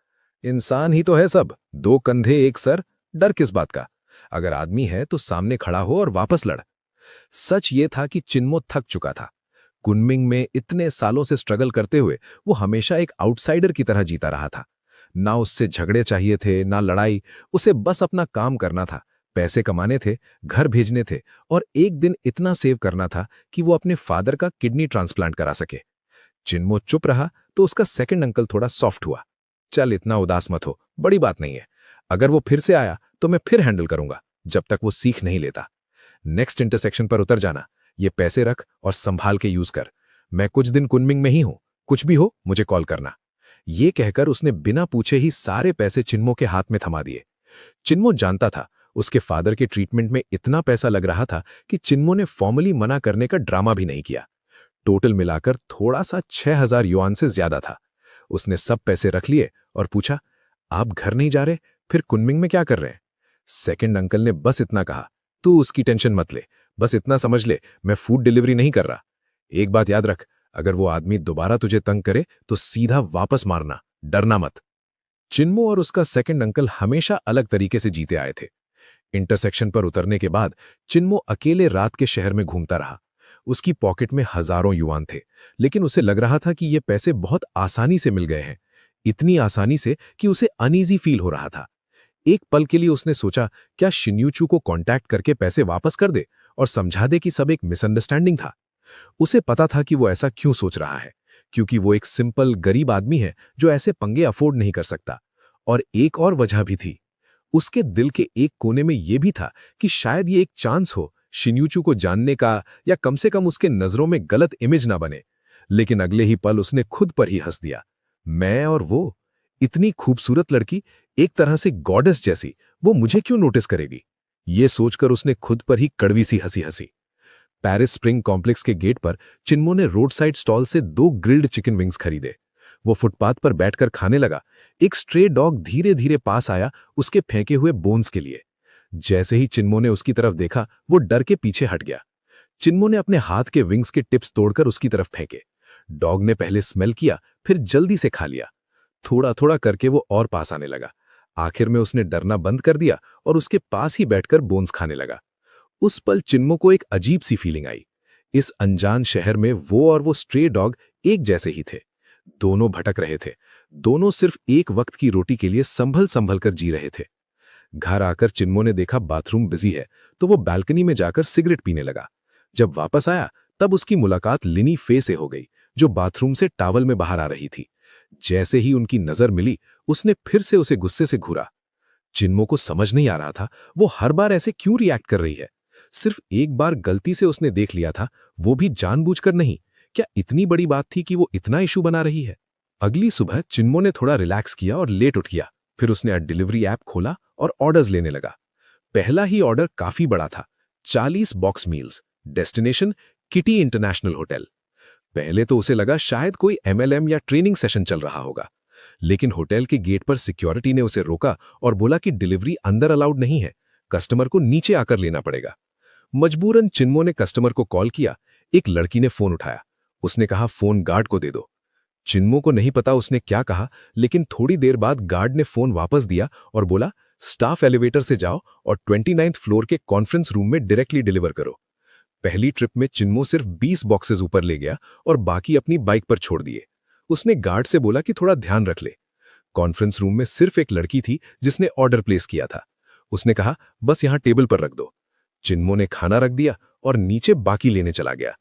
इंसान ही तो है सब, 2 कंधे एक सर, डर किस बात का? अगर आदमी है तो सामने खड़ा हो और वापस लड़। सच ये था कि चिन्मो थक चुका था। कुनमिंग में इतने सालों से स्ट्रगल करते हुए वो हमेशा एक आउटसाइडर की तरह जीता रहा था। ना उससे झगड़े चाहिए थे, ना लड़ाई। उसे बस अपना काम करना था, पैसे कमाने थे, घर भेजने थे और एक दिन इतना सेव करना था कि वो अपने फादर का किडनी ट्रांसप्लांट करा सके। चिन्मो चुप रहा तो उसका सेकंड अंकल थोड़ा सॉफ्ट हुआ। चल इतना उदास मत हो, बड़ी बात नहीं है। अगर वो फिर से आया तो मैं फिर हैंडल करूंगा, जब तक वो सीख नहीं लेता। नेक्स्ट इंटरसेक्शन पर उतर जाना, ये पैसे रख और संभाल के यूज कर। मैं कुछ दिन कुनमिंग में ही हूं, कुछ भी हो मुझे कॉल करना। ये कहकर उसने बिना पूछे ही सारे पैसे चिन्मो के हाथ में थमा दिए। चिन्मो जानता था उसके फादर के ट्रीटमेंट में इतना पैसा लग रहा था कि चिन्मो ने फॉर्मली मना करने का ड्रामा भी नहीं किया। टोटल मिलाकर थोड़ा सा 6000 युआन से ज्यादा था। उसने सब पैसे रख लिए और पूछा, आप घर नहीं जा रहे, फिर कुनमिंग में क्या कर रहे हैं? सेकंड अंकल ने बस इतना कहा, तू उसकी टेंशन मत ले, बस इतना समझ ले, मैं फूड डिलीवरी नहीं कर रहा। एक बात याद रख, अगर वो आदमी दोबारा तुझे तंग करे तो सीधा वापस मारना, डरना मत। चिन्मो और उसका सेकंड अंकल हमेशा अलग तरीके से जीते आए थे। इंटरसेक्शन पर उतरने के बाद चिन्मो अकेले रात के शहर में घूमता रहा। उसकी पॉकेट में हजारों युआन थे, लेकिन उसे लग रहा था कि ये पैसे बहुत आसानी से मिल गए हैं, इतनी आसानी से कि उसे अनईजी फील हो रहा था। एक पल के लिए उसने सोचा, क्या शिन्यूचू को कांटेक्ट करके पैसे वापस कर दे और समझा दे कि सब एक मिसअंडरस्टैंडिंग था। उसे पता था कि वो ऐसा क्यों सोच रहा है, क्योंकि वो एक सिंपल गरीब आदमी है जो ऐसे पंगे अफोर्ड नहीं कर सकता। और एक और वजह भी थी, उसके दिल के एक कोने में यह भी था कि शायद ये एक चांस हो शिन्यूचू को जानने का, या कम से कम उसके नजरों में गलत इमेज ना बने। लेकिन अगले ही पल उसने खुद पर ही हंस दिया। मैं और वो, इतनी खूबसूरत लड़की, एक तरह से गॉडेस जैसी, वो मुझे क्यों नोटिस करेगी? ये सोचकर उसने खुद पर ही कड़वी सी हंसी हंसी। पेरिस स्प्रिंग कॉम्प्लेक्स के गेट पर चिन्मो ने रोड साइड स्टॉल से 2 ग्रिल्ड चिकन विंग्स खरीदे। वो फुटपाथ पर बैठकर खाने लगा। एक स्ट्रे डॉग धीरे धीरे पास आया उसके फेंके हुए बोन्स के लिए। जैसे ही चिन्मो ने उसकी तरफ देखा, वो डर के पीछे हट गया। चिन्मो ने अपने हाथ के विंग्स के टिप्स तोड़कर उसकी तरफ फेंके। डॉग ने पहले स्मेल किया, फिर जल्दी से खा लिया। थोड़ा थोड़ा करके वो और पास आने लगा। आखिर में उसने डरना बंद कर दिया और उसके पास ही बैठकर बोन्स खाने लगा। उस पल चिन्मो को एक अजीब सी फीलिंग आई। इस अनजान शहर में वो और वो स्ट्रे डॉग एक जैसे ही थे। दोनों भटक रहे थे। दोनों सिर्फ एक वक्त की रोटी के लिए संभल संभल कर जी रहे थे। घर आकर चिन्मो ने देखा बाथरूम बिजी है, तो वो बालकनी में जाकर सिगरेट पीने लगा। जब वापस आया तब उसकी मुलाकात लिनी फे से हो गई, जो बाथरूम से टॉवल में बाहर आ रही थी। जैसे ही उनकी नजर मिली, उसने फिर से उसे गुस्से से घूरा। चिन्मो को समझ नहीं आ रहा था वो हर बार ऐसे क्यों रिएक्ट कर रही है। सिर्फ एक बार गलती से उसने देख लिया था, वो भी जानबूझकर नहीं। क्या इतनी बड़ी बात थी कि वो इतना इशू बना रही है? अगली सुबह चिन्मो ने थोड़ा रिलैक्स किया और लेट उठ गया। फिर उसने डिलीवरी ऐप खोला और ऑर्डर्स लेने लगा। पहला ही ऑर्डर काफी बड़ा था, 40 box meals, destination kitty international hotel. पहले तो उसे लगा शायद कोई MLM या ट्रेनिंग सेशन चल रहा होगा, लेकिन होटल के गेट पर सिक्योरिटी ने उसे रोका और बोला कि डिलीवरी अंदर अलाउड नहीं है, कस्टमर को नीचे आकर लेना पड़ेगा। मजबूरन चिन्मो ने कस्टमर को कॉल किया। एक लड़की ने फोन उठाया। उसने कहा फोन गार्ड को दे दो। चिन्मो को नहीं पता उसने क्या कहा, लेकिन थोड़ी देर बाद गार्ड ने फोन वापस दिया और बोला स्टाफ एलिवेटर से जाओ और 29th फ्लोर के कॉन्फ्रेंस रूम में डायरेक्टली डिलीवर करो। पहली ट्रिप में चिन्मो सिर्फ 20 बॉक्सेस ऊपर ले गया और बाकी अपनी बाइक पर छोड़ दिए। उसने गार्ड से बोला कि थोड़ा ध्यान रख ले। कॉन्फ्रेंस रूम में सिर्फ एक लड़की थी जिसने ऑर्डर प्लेस किया था। उसने कहा बस यहां टेबल पर रख दो। चिन्मो ने खाना रख दिया और नीचे बाकी लेने चला गया।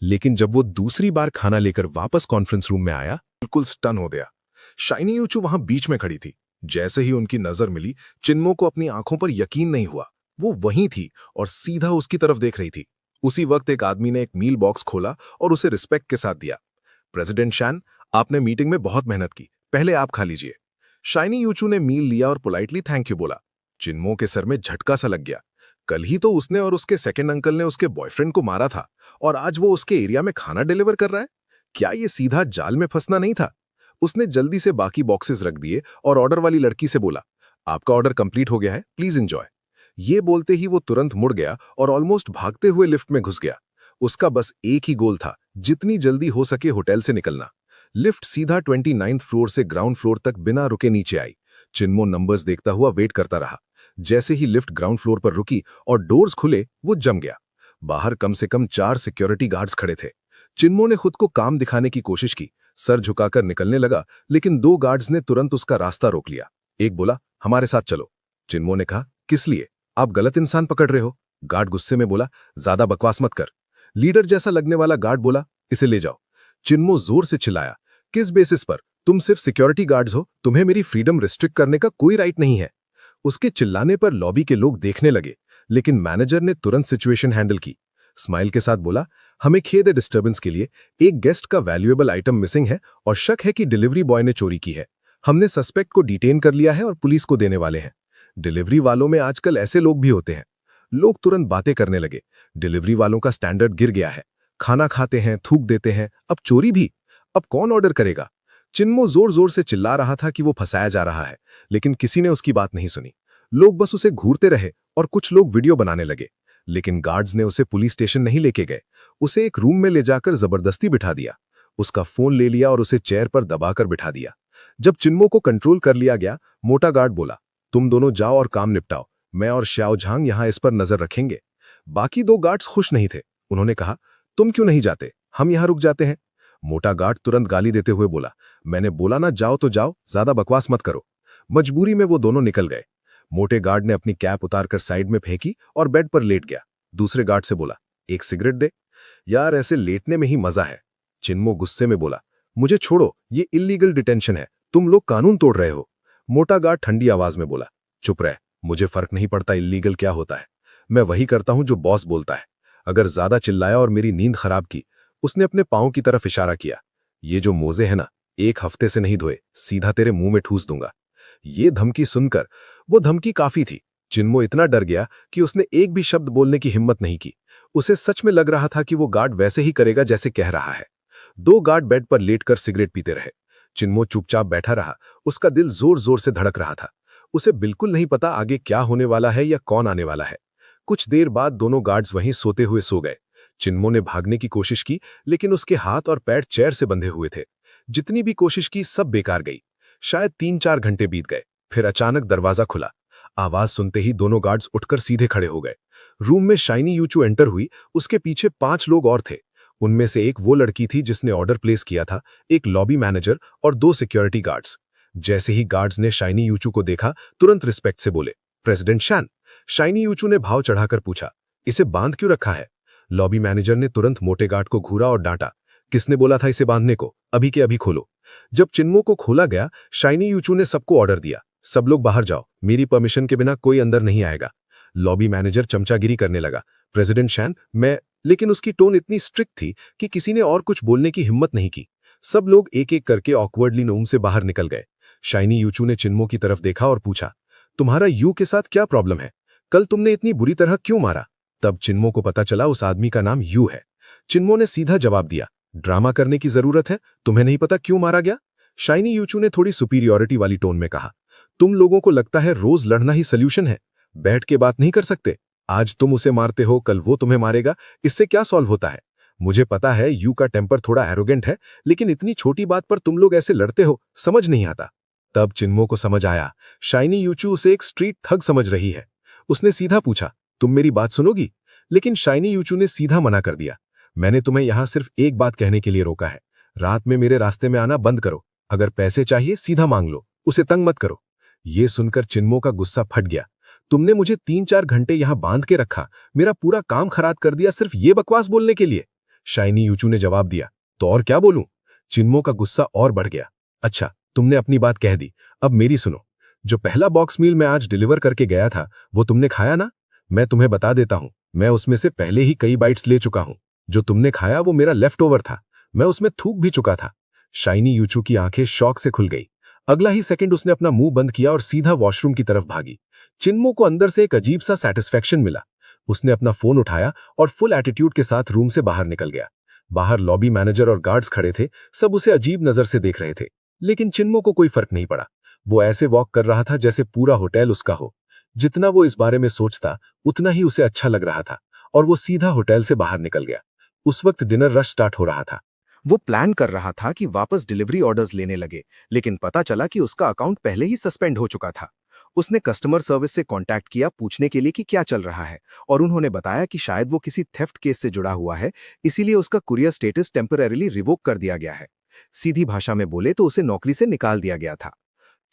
लेकिन जब वो दूसरी बार खाना लेकर वापस कॉन्फ्रेंस रूम में आया, बिल्कुल स्टन हो गया। शाइनी यूचू वहां बीच में खड़ी थी। जैसे ही उनकी नजर मिली, चिन्मो को अपनी आंखों पर यकीन नहीं हुआ। वो वहीं थी और सीधा उसकी तरफ देख रही थी। उसी वक्त एक आदमी ने एक मील बॉक्स खोला और उसे रिस्पेक्ट के साथ दिया। प्रेसिडेंट शैन, आपने मीटिंग में बहुत मेहनत की, पहले आप खा लीजिए। शाइनी यूचू ने मील लिया और पोलाइटली थैंक यू बोला। चिन्मो के सर में झटका सा लग गया। कल ही तो उसने और उसके सेकंड अंकल ने उसके बॉयफ्रेंड को मारा था और आज वो उसके एरिया में खाना डिलीवर कर रहा है। क्या ये सीधा जाल में फंसना नहीं था? उसने जल्दी से बाकी बॉक्सेस रख दिए और ऑर्डर वाली लड़की से बोला, आपका ऑर्डर कंप्लीट हो गया है, प्लीज एंजॉय। ये बोलते ही वो तुरंत मुड़ गया और ऑलमोस्ट भागते हुए लिफ्ट में घुस गया। उसका बस एक ही गोल था, जितनी जल्दी हो सके होटल से निकलना। लिफ्ट सीधा 29th फ्लोर से ग्राउंड फ्लोर तक बिना रुके नीचे आई। चिन्मो नंबर्स देखता हुआ वेट करता रहा। जैसे ही लिफ्ट ग्राउंड फ्लोर पर रुकी और डोर्स खुले, वो जम गया। बाहर कम से कम 4 सिक्योरिटी गार्ड्स खड़े थे। चिन्मो ने खुद को काम दिखाने की कोशिश की, सर झुकाकर निकलने लगा, लेकिन 2 गार्ड्स ने तुरंत उसका रास्ता रोक लिया। एक बोला, हमारे साथ चलो। चिन्मो ने कहा, किस लिए? आप गलत इंसान पकड़ रहे हो। गार्ड गुस्से में बोला, ज्यादा बकवास मत कर। लीडर जैसा लगने वाला गार्ड बोला, इसे ले जाओ। चिन्मो जोर से चिल्लाया, किस बेसिस पर? तुम सिर्फ सिक्योरिटी गार्ड्स हो, तुम्हें मेरी फ्रीडम रिस्ट्रिक्ट करने का कोई राइट नहीं है। उसके चिल्लाने पर लॉबी के लोग देखने लगे, लेकिन मैनेजर ने तुरंत सिचुएशन हैंडल की। स्माइल के साथ बोला, हमें खेद है डिस्टर्बेंस के लिए। एक गेस्ट का वैल्यूएबल आइटम मिसिंग है और शक है कि डिलीवरी बॉय ने चोरी की है। हमने सस्पेक्ट को डिटेन कर लिया है और पुलिस को देने वाले हैं। डिलीवरी वालों में आजकल ऐसे लोग भी होते हैं। लोग तुरंत बातें करने लगे। डिलीवरी वालों का स्टैंडर्ड गिर गया है। खाना खाते हैं, थूक देते हैं, अब चोरी भी। अब कौन ऑर्डर करेगा? चिन्मो जोर जोर से चिल्ला रहा था कि वो फंसाया जा रहा है, लेकिन किसी ने उसकी बात नहीं सुनी। लोग बस उसे घूरते रहे और कुछ लोग वीडियो बनाने लगे, लेकिन गार्ड्स ने उसे पुलिस स्टेशन नहीं लेके गए। उसे एक रूम में ले जाकर जबरदस्ती बिठा दिया। उसका फोन ले लिया और उसे चेयर पर दबाकर बिठा दिया। जब चिन्मो को कंट्रोल कर लिया गया, मोटा गार्ड बोला, तुम दोनों जाओ और काम निपटाओ, मैं और श्याओ झांग यहां इस पर नजर रखेंगे। बाकी 2 गार्ड्स खुश नहीं थे। उन्होंने कहा, तुम क्यों नहीं जाते, हम यहां रुक जाते हैं। मोटा गार्ड तुरंत गाली देते हुए बोला, मैंने बोला ना जाओ तो जाओ, ज्यादा बकवास मत करो। मजबूरी में वो दोनों निकल गए। मोटे गार्ड ने अपनी कैप उतारकर साइड में फेंकी और बेड पर लेट गया। दूसरे गार्ड से बोला, एक सिगरेट दे। यार ऐसे लेटने में ही मजा है। चिन्मो गुस्से में बोला, मुझे छोड़ो, ये इल्लीगल डिटेंशन है, तुम लोग कानून तोड़ रहे हो। मोटा गार्ड ठंडी आवाज में बोला, चुप रह, मुझे फर्क नहीं पड़ता इल्लीगल क्या होता है। मैं वही करता हूं जो बॉस बोलता है। अगर ज्यादा चिल्लाया और मेरी नींद खराब की, उसने अपने पांव की तरफ इशारा किया। ये जो मोजे हैं ना, 1 हफ्ते से नहीं धोए, सीधा तेरे मुंह में ठूस दूंगा। ये धमकी सुनकर, वो धमकी काफी थी, चिन्मो इतना डर गया कि उसने एक भी शब्द बोलने की हिम्मत नहीं की। उसे सच में लग रहा था कि वो गार्ड वैसे ही करेगा जैसे कह रहा है। 2 गार्ड बेड पर लेटकर सिगरेट पीते रहे। चिन्मो चुपचाप बैठा रहा, उसका दिल जोर जोर से धड़क रहा था। उसे बिल्कुल नहीं पता आगे क्या होने वाला है या कौन आने वाला है। कुछ देर बाद दोनों गार्ड्स वहीं सोते हुए सो गए। चिन्मो ने भागने की कोशिश की, लेकिन उसके हाथ और पैर चेयर से बंधे हुए थे। जितनी भी कोशिश की सब बेकार गई। शायद 3-4 घंटे बीत गए, फिर अचानक दरवाजा खुला। आवाज सुनते ही दोनों गार्ड्स उठकर सीधे खड़े हो गए। रूम में शाइनी यूचू एंटर हुई, उसके पीछे 5 लोग और थे। उनमें से एक वो लड़की थी जिसने ऑर्डर प्लेस किया था, एक लॉबी मैनेजर और 2 सिक्योरिटी गार्ड्स। जैसे ही गार्ड्स ने शाइनी यूचू को देखा, तुरंत रिस्पेक्ट से बोले, प्रेसिडेंट शैन। शाइनी यूचू ने भाव चढ़ाकर पूछा, इसे बांध क्यों रखा है? लॉबी मैनेजर ने तुरंत मोटे गार्ड को घूरा और डांटा, किसने बोला था इसे बांधने को? अभी के अभी खोलो। जब चिन्मो को खोला गया, शाइनी यूचू ने सबको ऑर्डर दिया, सब लोग बाहर जाओ, मेरी परमिशन के बिना कोई अंदर नहीं आएगा। लॉबी मैनेजर चमचागिरी करने लगा, प्रेसिडेंट शैन, मैं। लेकिन उसकी टोन इतनी स्ट्रिक्ट थी कि किसी ने और कुछ बोलने की हिम्मत नहीं की। सब लोग एक एक करके ऑकवर्डली रूम से बाहर निकल गए। शाइनी यूचू ने चिन्मो की तरफ देखा और पूछा, तुम्हारा यू के साथ क्या प्रॉब्लम है? कल तुमने इतनी बुरी तरह क्यों मारा? तब चिन्मो को पता चला उस आदमी का नाम यू है। चिन्मो ने सीधा जवाब दिया, ड्रामा करने की जरूरत है? तुम्हें नहीं पता क्यों मारा गया? शाइनी यूचू ने थोड़ी सुपीरियॉरिटी वाली टोन में कहा, तुम लोगों को लगता है रोज लड़ना ही सल्यूशन है, बैठ के बात नहीं कर सकते? आज तुम उसे मारते हो, कल वो तुम्हें मारेगा, इससे क्या सॉल्व होता है? मुझे पता है यू का टेम्पर थोड़ा एरोगेंट है, लेकिन इतनी छोटी बात पर तुम लोग ऐसे लड़ते हो, समझ नहीं आता। तब चिन्मो को समझ आया, शाइनी यूचू उसे एक स्ट्रीट थग समझ रही है। उसने सीधा पूछा, तुम मेरी बात सुनोगी? लेकिन शाइनी यूचू ने सीधा मना कर दिया, मैंने तुम्हें यहां सिर्फ एक बात कहने के लिए रोका है, रात में मेरे रास्ते में आना बंद करो। अगर पैसे चाहिए सीधा मांग लो, उसे तंग मत करो। ये सुनकर चिन्मो का गुस्सा फट गया, तुमने मुझे 3-4 घंटे यहां बांध के रखा, मेरा पूरा काम खराब कर दिया सिर्फ ये बकवास बोलने के लिए। शाइनी यूचू ने जवाब दिया, तो और क्या बोलूं? चिन्मो का गुस्सा और बढ़ गया। अच्छा, तुमने अपनी बात कह दी, अब मेरी सुनो। जो पहला बॉक्स मील मैं आज डिलीवर करके गया था, वो तुमने खाया ना? मैं तुम्हें बता देता हूं, मैं उसमें से पहले ही कई बाइट्स ले चुका हूं। जो तुमने खाया वो मेरा लेफ्ट ओवर था, मैं उसमें थूक भी चुका था। शाइनी यूचू की आंखें शौक से खुल गई। अगला ही सेकंड उसने अपना मुंह बंद किया और सीधा वॉशरूम की तरफ भागी। चिन्मो को अंदर से एक अजीब सा सैटिस्फैक्शन मिला। उसने अपना फोन उठाया और फुल एटीट्यूड के साथ रूम से बाहर निकल गया। बाहर लॉबी मैनेजर और गार्ड्स खड़े थे, सब उसे अजीब नजर से देख रहे थे, लेकिन चिन्मो को कोई फर्क नहीं पड़ा। वो ऐसे वॉक कर रहा था जैसे पूरा होटल उसका हो। जितना वो इस बारे में सोचता, उतना ही उसे अच्छा लग रहा था, और वो सीधा होटल से बाहर निकल गया। उस वक्त डिनर रश स्टार्ट हो रहा था। वो प्लान कर रहा था कि वापस डिलीवरी ऑर्डर्स लेने लगे, लेकिन पता चला कि उसका अकाउंट पहले ही सस्पेंड हो चुका था। उसने कस्टमर सर्विस से कांटेक्ट किया पूछने के लिए कि क्या चल रहा है, और उन्होंने बताया कि शायद वो किसी थेफ्ट केस से जुड़ा हुआ है, इसीलिए उसका कुरियर स्टेटस टेम्परेरीली रिवोक कर दिया गया है। सीधी भाषा में बोले तो उसे नौकरी से निकाल दिया गया था।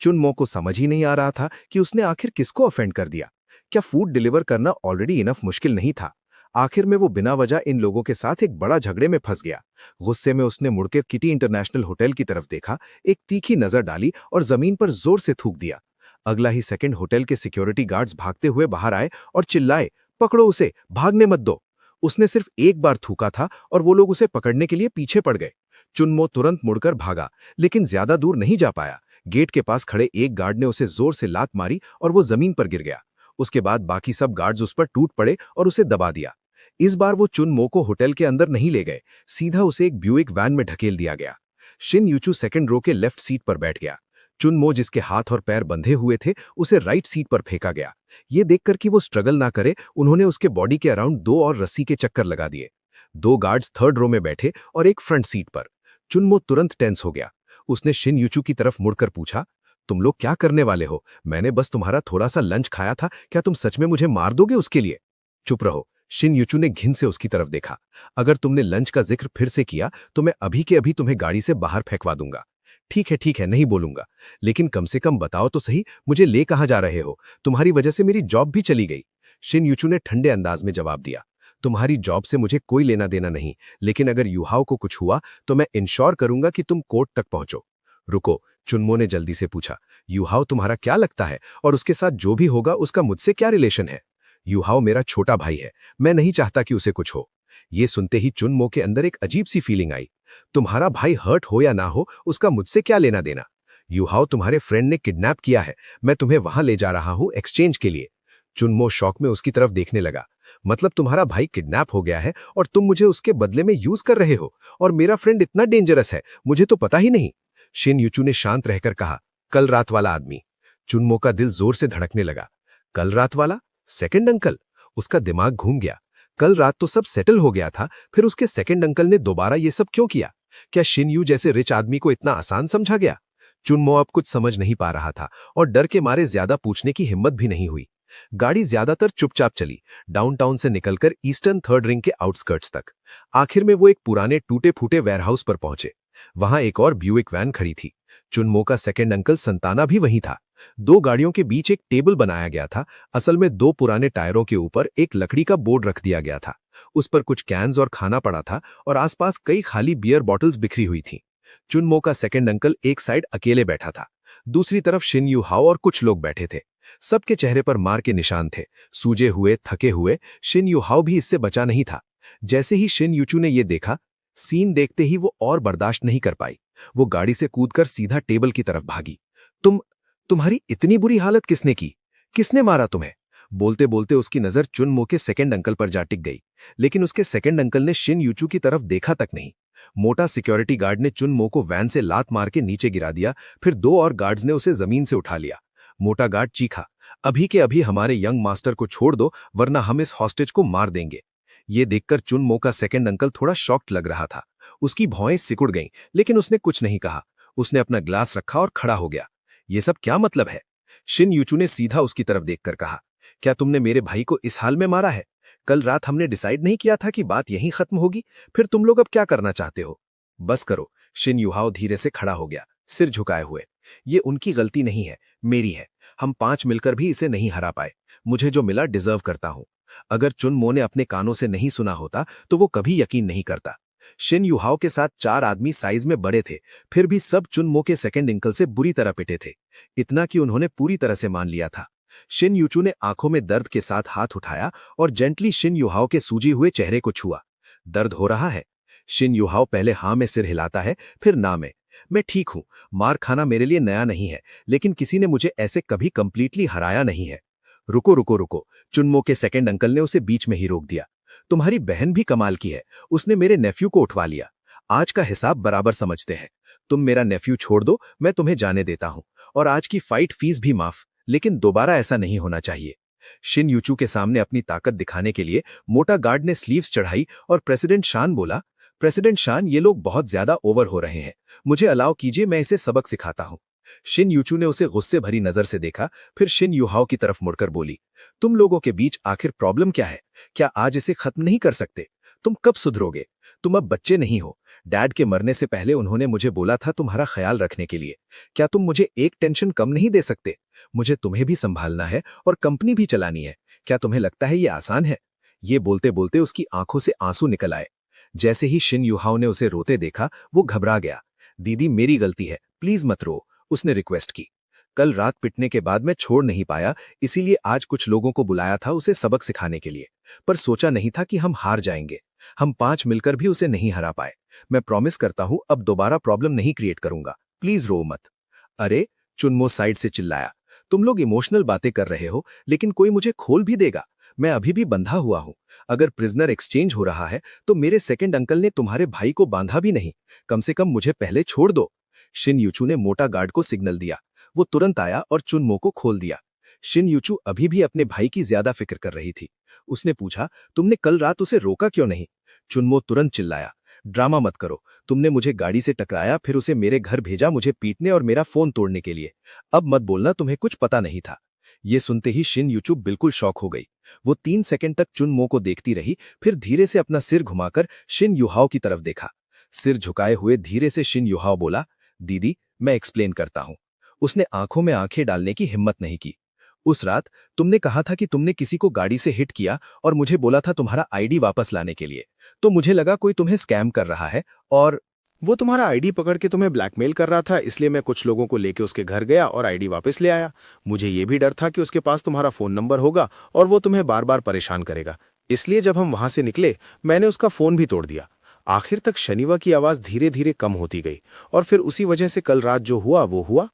चुनमो को समझ ही नहीं आ रहा था कि उसने आखिर किसको ऑफेंड कर दिया। क्या फूड डिलीवर करना ऑलरेडी इनफ मुश्किल नहीं था? आखिर में वो बिना वजह इन लोगों के साथ एक बड़ा झगड़े में फंस गया। गुस्से में उसने मुड़कर किटी इंटरनेशनल होटल की तरफ देखा, एक तीखी नजर डाली और जमीन पर जोर से थूक दिया। अगला ही सेकंड होटल के सिक्योरिटी गार्ड्स भागते हुए बाहर आए और चिल्लाए, पकड़ो उसे, भागने मत दो। उसने सिर्फ एक बार थूका था और वो लोग उसे पकड़ने के लिए पीछे पड़ गए। चुनमो तुरंत मुड़कर भागा, लेकिन ज्यादा दूर नहीं जा पाया। गेट के पास खड़े एक गार्ड ने उसे जोर से लात मारी और वो जमीन पर गिर गया। उसके बाद बाकी सब गार्ड्स उस पर टूट पड़े और उसे दबा दिया। इस बार वो चुनमो को होटल के अंदर नहीं ले गए, सीधा उसे एक ब्यूइक वैन में ढकेल दिया गया। शिन यूचू सेकंड रो के लेफ्ट सीट पर बैठ गया। चुनमो जिसके हाथ और पैर बंधे हुए थे, उसे राइट सीट पर फेंका गया। ये देखकर कि वो स्ट्रगल ना करे, उन्होंने उसके बॉडी के अराउंड 2 और रस्सी के चक्कर लगा दिए। 2 गार्ड्स थर्ड रो में बैठे और एक फ्रंट सीट पर। चुनमो तुरंत टेंस हो गया। उसने शिन यूचू की तरफ मुड़कर पूछा, तुम लोग क्या करने वाले हो? मैंने बस तुम्हारा थोड़ा सा लंच खाया था, क्या तुम सच में मुझे मार दोगे उसके लिए? चुप रहो। शिन यूचू ने घिन से उसकी तरफ देखा। अगर तुमने लंच का जिक्र फिर से किया तो मैं अभी के अभी तुम्हें गाड़ी से बाहर फेंकवा दूंगा। ठीक है, नहीं बोलूंगा, लेकिन कम से कम बताओ तो सही, मुझे ले कहां जा रहे हो? तुम्हारी वजह से मेरी जॉब भी चली गई। शिन यूचू ने ठंडे अंदाज में जवाब दिया, तुम्हारी जॉब से मुझे कोई लेना देना नहीं, लेकिन अगर युहाओ को कुछ हुआ तो मैं इंश्योर करूंगा कि तुम कोर्ट तक पहुंचो। रुको, चुनमो ने जल्दी से पूछा, युहाओ तुम्हारा क्या लगता है, और उसके साथ जो भी होगा उसका मुझसे क्या रिलेशन है? युहाओ मेरा छोटा भाई है, मैं नहीं चाहता कि उसे कुछ हो। ये सुनते ही चुनमो के अंदर एक अजीब सी फीलिंग आई। तुम्हारा भाई हर्ट हो या ना हो, उसका मुझसे क्या लेना देना। युहाओ तुम्हारे फ्रेंड ने किडनैप किया है, मैं तुम्हें वहां ले जा रहा हूं एक्सचेंज के लिए। चुनमो शौक में उसकी तरफ देखने लगा। मतलब तुम्हारा भाई किडनैप हो गया है और तुम मुझे उसके बदले में यूज कर रहे हो, और मेरा फ्रेंड इतना डेंजरस है, मुझे तो पता ही नहीं। शिन यूचू ने शांत रहकर कहा, कल रात वाला आदमी। चुनमो का दिल जोर से धड़कने लगा। कल रात वाला? Second uncle? उसका दिमाग घूम गया। कल रात तो सब सेटल हो गया था, फिर उसके सेकंड अंकल ने दोबारा ये सब क्यों किया? क्या शिन यू जैसे रिच आदमी को इतना आसान समझा गया? चुनमो अब कुछ समझ नहीं पा रहा था और डर के मारे ज्यादा पूछने की हिम्मत भी नहीं हुई। गाड़ी ज्यादातर चुपचाप चली, डाउनटाउन से निकलकर ईस्टर्न थर्ड रिंग के आउटस्कर्ट्स तक। आखिर में वो एक पुराने टूटे फूटे वेयरहाउस पर पहुंचे। वहां एक और ब्यूइक वैन खड़ी थी। चुनमो का सेकंड अंकल संताना भी वहीं था। दो गाड़ियों के बीच एक टेबल बनाया गया था। असल में दो पुराने टायरों के ऊपर एक लकड़ी का बोर्ड रख दिया गया था। उस पर कुछ कैन्स और खाना पड़ा था और आसपास कई खाली बियर बॉटल्स बिखरी हुई थी। चुनमो का सेकंड अंकल एक साइड अकेले बैठा था। दूसरी तरफ शिन यूहाओ और कुछ लोग बैठे थे। सबके चेहरे पर मार के निशान थे, सूजे हुए, थके हुए। शिन यूहाओ भी इससे बचा नहीं था। जैसे ही शिन यूचू ने यह देखा, सीन देखते ही वो और बर्दाश्त नहीं कर पाई। वो गाड़ी से कूदकर सीधा टेबल की तरफ भागी। तुम्हारी इतनी बुरी हालत किसने की? किसने मारा तुम्हें? बोलते बोलते उसकी नजर चुनमो के सेकंड अंकल पर जा टिक गई, लेकिन उसके सेकंड अंकल ने शिन यूचू की तरफ देखा तक नहीं। मोटा सिक्योरिटी गार्ड ने चुनमो को वैन से लात मार के नीचे गिरा दिया, फिर दो और गार्ड्स ने उसे जमीन से उठा लिया। मोटा गार्ड चीखा, अभी के अभी हमारे यंग मास्टर को छोड़ दो, वरना हम इस हॉस्टेज को मार देंगे। ये देखकर चुनमो का सेकंड अंकल थोड़ा शॉक्ड लग रहा था। उसकी भौएं सिकुड़ गईं, लेकिन उसने कुछ नहीं कहा। उसने अपना ग्लास रखा और खड़ा हो गया। ये सब क्या मतलब है? शिन यूचू ने सीधा उसकी तरफ देखकर कहा, क्या तुमने मेरे भाई को इस हाल में मारा है? कल रात हमने डिसाइड नहीं किया था कि बात यहीं खत्म होगी? फिर तुम लोग अब क्या करना चाहते हो? बस करो। शिन यूहाओ धीरे से खड़ा हो गया, सिर झुकाए हुए। ये उनकी गलती नहीं है, मेरी है। हम 5 मिलकर भी इसे नहीं हरा पाए। मुझे जो मिला डिजर्व करता हूं। अगर चुनमो ने अपने कानों से नहीं सुना होता तो वो कभी यकीन नहीं करता। शिन यूहाओ के साथ 4 आदमी साइज में बड़े थे, फिर भी सब चुनमो के सेकंड अंकल से बुरी तरह पिटे थे। इतना कि उन्होंने पूरी तरह से मान लिया था। शिन यूचू ने आंखों में दर्द के साथ हाथ उठाया और जेंटली शिन यूहाओ के सूजी हुए चेहरे को छुआ। दर्द हो रहा है? शिन यूहाओ पहले हाँ में सिर हिलाता है, फिर ना में। मैं ठीक हूं। मार खाना मेरे लिए नया नहीं है, लेकिन किसी ने मुझे ऐसे कभी कंप्लीटली हराया नहीं है। रुको रुको रुको, चुनमो के सेकंड अंकल ने उसे बीच में ही रोक दिया। तुम्हारी बहन भी कमाल की है, उसने मेरे नेफ्यू को उठवा लिया। आज का हिसाब बराबर समझते हैं। तुम मेरा नेफ्यू छोड़ दो, मैं तुम्हें जाने देता हूं, और आज की फाइट फीस भी माफ, लेकिन दोबारा ऐसा नहीं होना चाहिए। शिन यूचू के सामने अपनी ताकत दिखाने के लिए मोटा गार्ड ने स्लीव्स चढ़ाई और प्रेसिडेंट शान बोला, प्रेसिडेंट शान, ये लोग बहुत ज्यादा ओवर हो रहे हैं, मुझे अलाउ कीजिए, मैं इसे सबक सिखाता हूं। शिन यूचू ने उसे गुस्से भरी नजर से देखा, फिर शिन यूहाओ की तरफ मुड़कर बोली, तुम लोगों के बीच आखिर प्रॉब्लम क्या है? क्या आज इसे खत्म नहीं कर सकते? तुम कब सुधरोगे? तुम अब बच्चे नहीं हो। डैड के मरने से पहले उन्होंने मुझे बोला था तुम्हारा ख्याल रखने के लिए। क्या तुम मुझे एक टेंशन कम नहीं दे सकते? मुझे तुम्हें भी संभालना है और कंपनी भी चलानी है। क्या तुम्हें लगता है ये आसान है? ये बोलते बोलते उसकी आंखों से आंसू निकल आए। जैसे ही शिन यूहाओ ने उसे रोते देखा, वो घबरा गया। दीदी, मेरी गलती है, प्लीज मत रो, उसने रिक्वेस्ट की। कल रात पिटने के बाद मैं छोड़ नहीं पाया, इसीलिए आज कुछ लोगों को बुलाया था उसे सबक सिखाने के लिए, पर सोचा नहीं था कि हम हार जाएंगे। हम 5 मिलकर भी उसे नहीं हरा पाए। मैं प्रॉमिस करता हूं अब दोबारा प्रॉब्लम नहीं क्रिएट करूंगा, प्लीज रो मत। अरे, चुनमो साइड से चिल्लाया, तुम लोग इमोशनल बातें कर रहे हो, लेकिन कोई मुझे खोल भी देगा? मैं अभी भी बंधा हुआ हूं। अगर प्रिजनर एक्सचेंज हो रहा है तो मेरे सेकंड अंकल ने तुम्हारे भाई को बांधा भी नहीं। कम से कम मुझे पहले छोड़ दो। शिन यूचू ने मोटा गार्ड को सिग्नल दिया। वो तुरंत आया और चुनमो को खोल दिया। शिन यूचू अभी भी अपने भाई की ज्यादा फिक्र कर रही थी। उसने पूछा, तुमने कल रात उसे रोका क्यों नहीं? चुनमो तुरंत चिल्लाया, ड्रामा मत करो। तुमने मुझे गाड़ी से टकराया, फिर उसे मेरे घर भेजा मुझे पीटने और मेरा फोन तोड़ने के लिए। अब मत बोलना तुम्हें कुछ पता नहीं था। ये सुनते ही शिन यूचू बिल्कुल शॉक हो गई। वो 3 सेकंड तक चुनमो को देखती रही, फिर धीरे से अपना सिर घुमाकर शिन यूहाओ की तरफ देखा। सिर झुकाए हुए धीरे से शिन यूहाओ बोला, दीदी, मैं एक्सप्लेन करता हूं। उसने आंखों में आंखें डालने की हिम्मत नहीं की। उस रात तुमने कहा था कि तुमने किसी को गाड़ी से हिट किया और मुझे बोला था तुम्हारा आईडी वापस लाने के लिए। तो मुझे लगा कोई तुम्हें स्कैम कर रहा है और वो तुम्हारा आईडी पकड़ के तुम्हें ब्लैकमेल कर रहा था, इसलिए मैं कुछ लोगों को लेके उसके घर गया और आईडी वापस ले आया। मुझे ये भी डर था कि उसके पास तुम्हारा फोन नंबर होगा और वो तुम्हें बार बार परेशान करेगा, इसलिए जब हम वहां से निकले मैंने उसका फोन भी तोड़ दिया। आखिर तक शनिवा की आवाज धीरे धीरे कम होती गई और फिर उसी वजह से कल रात जो हुआ वो हुआ।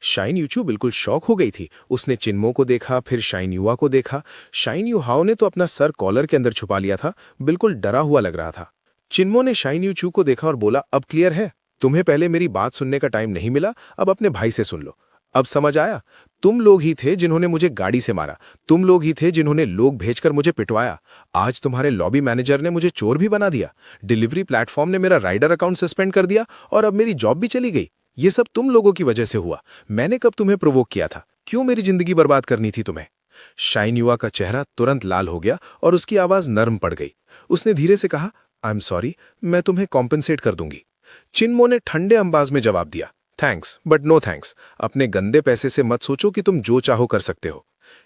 शाइन यूचू बिल्कुल शॉक हो गई थी। उसने चिन्मो को देखा, फिर शाइन युवा को देखा। शाइन युहाओ ने तो अपना सर कॉलर के अंदर छुपा लिया था, बिल्कुल डरा हुआ लग रहा था। चिन्मो ने शाइन यूचू को देखा और बोला, अब क्लियर है? तुम्हें पहले मेरी बात सुनने का टाइम नहीं मिला, अब अपने भाई से सुन लो। अब समझ आया? तुम लोग ही थे जिन्होंने मुझे गाड़ी से मारा, तुम लोग ही थे जिन्होंने लोग भेजकर मुझे पिटवाया। आज तुम्हारे लॉबी मैनेजर ने मुझे चोर भी बना दिया, डिलीवरी प्लेटफॉर्म ने मेरा राइडर अकाउंट सस्पेंड कर दिया और अब मेरी जॉब भी चली गई। ये सब तुम लोगों की वजह से हुआ। मैंने कब तुम्हें प्रोवोक किया था? क्यों मेरी जिंदगी बर्बाद करनी थी तुम्हें? शाइन युवा का चेहरा तुरंत लाल हो गया और उसकी आवाज नर्म पड़ गई। उसने धीरे से कहा, आई एम सॉरी, मैं तुम्हें कॉम्पेंसेट कर दूंगी। चिन्मो ने ठंडे अंदाज में जवाब दिया, थैंक्स बट नो थैंक्स। अपने गंदे पैसे से मत सोचो कि तुम जो चाहो कर सकते हो।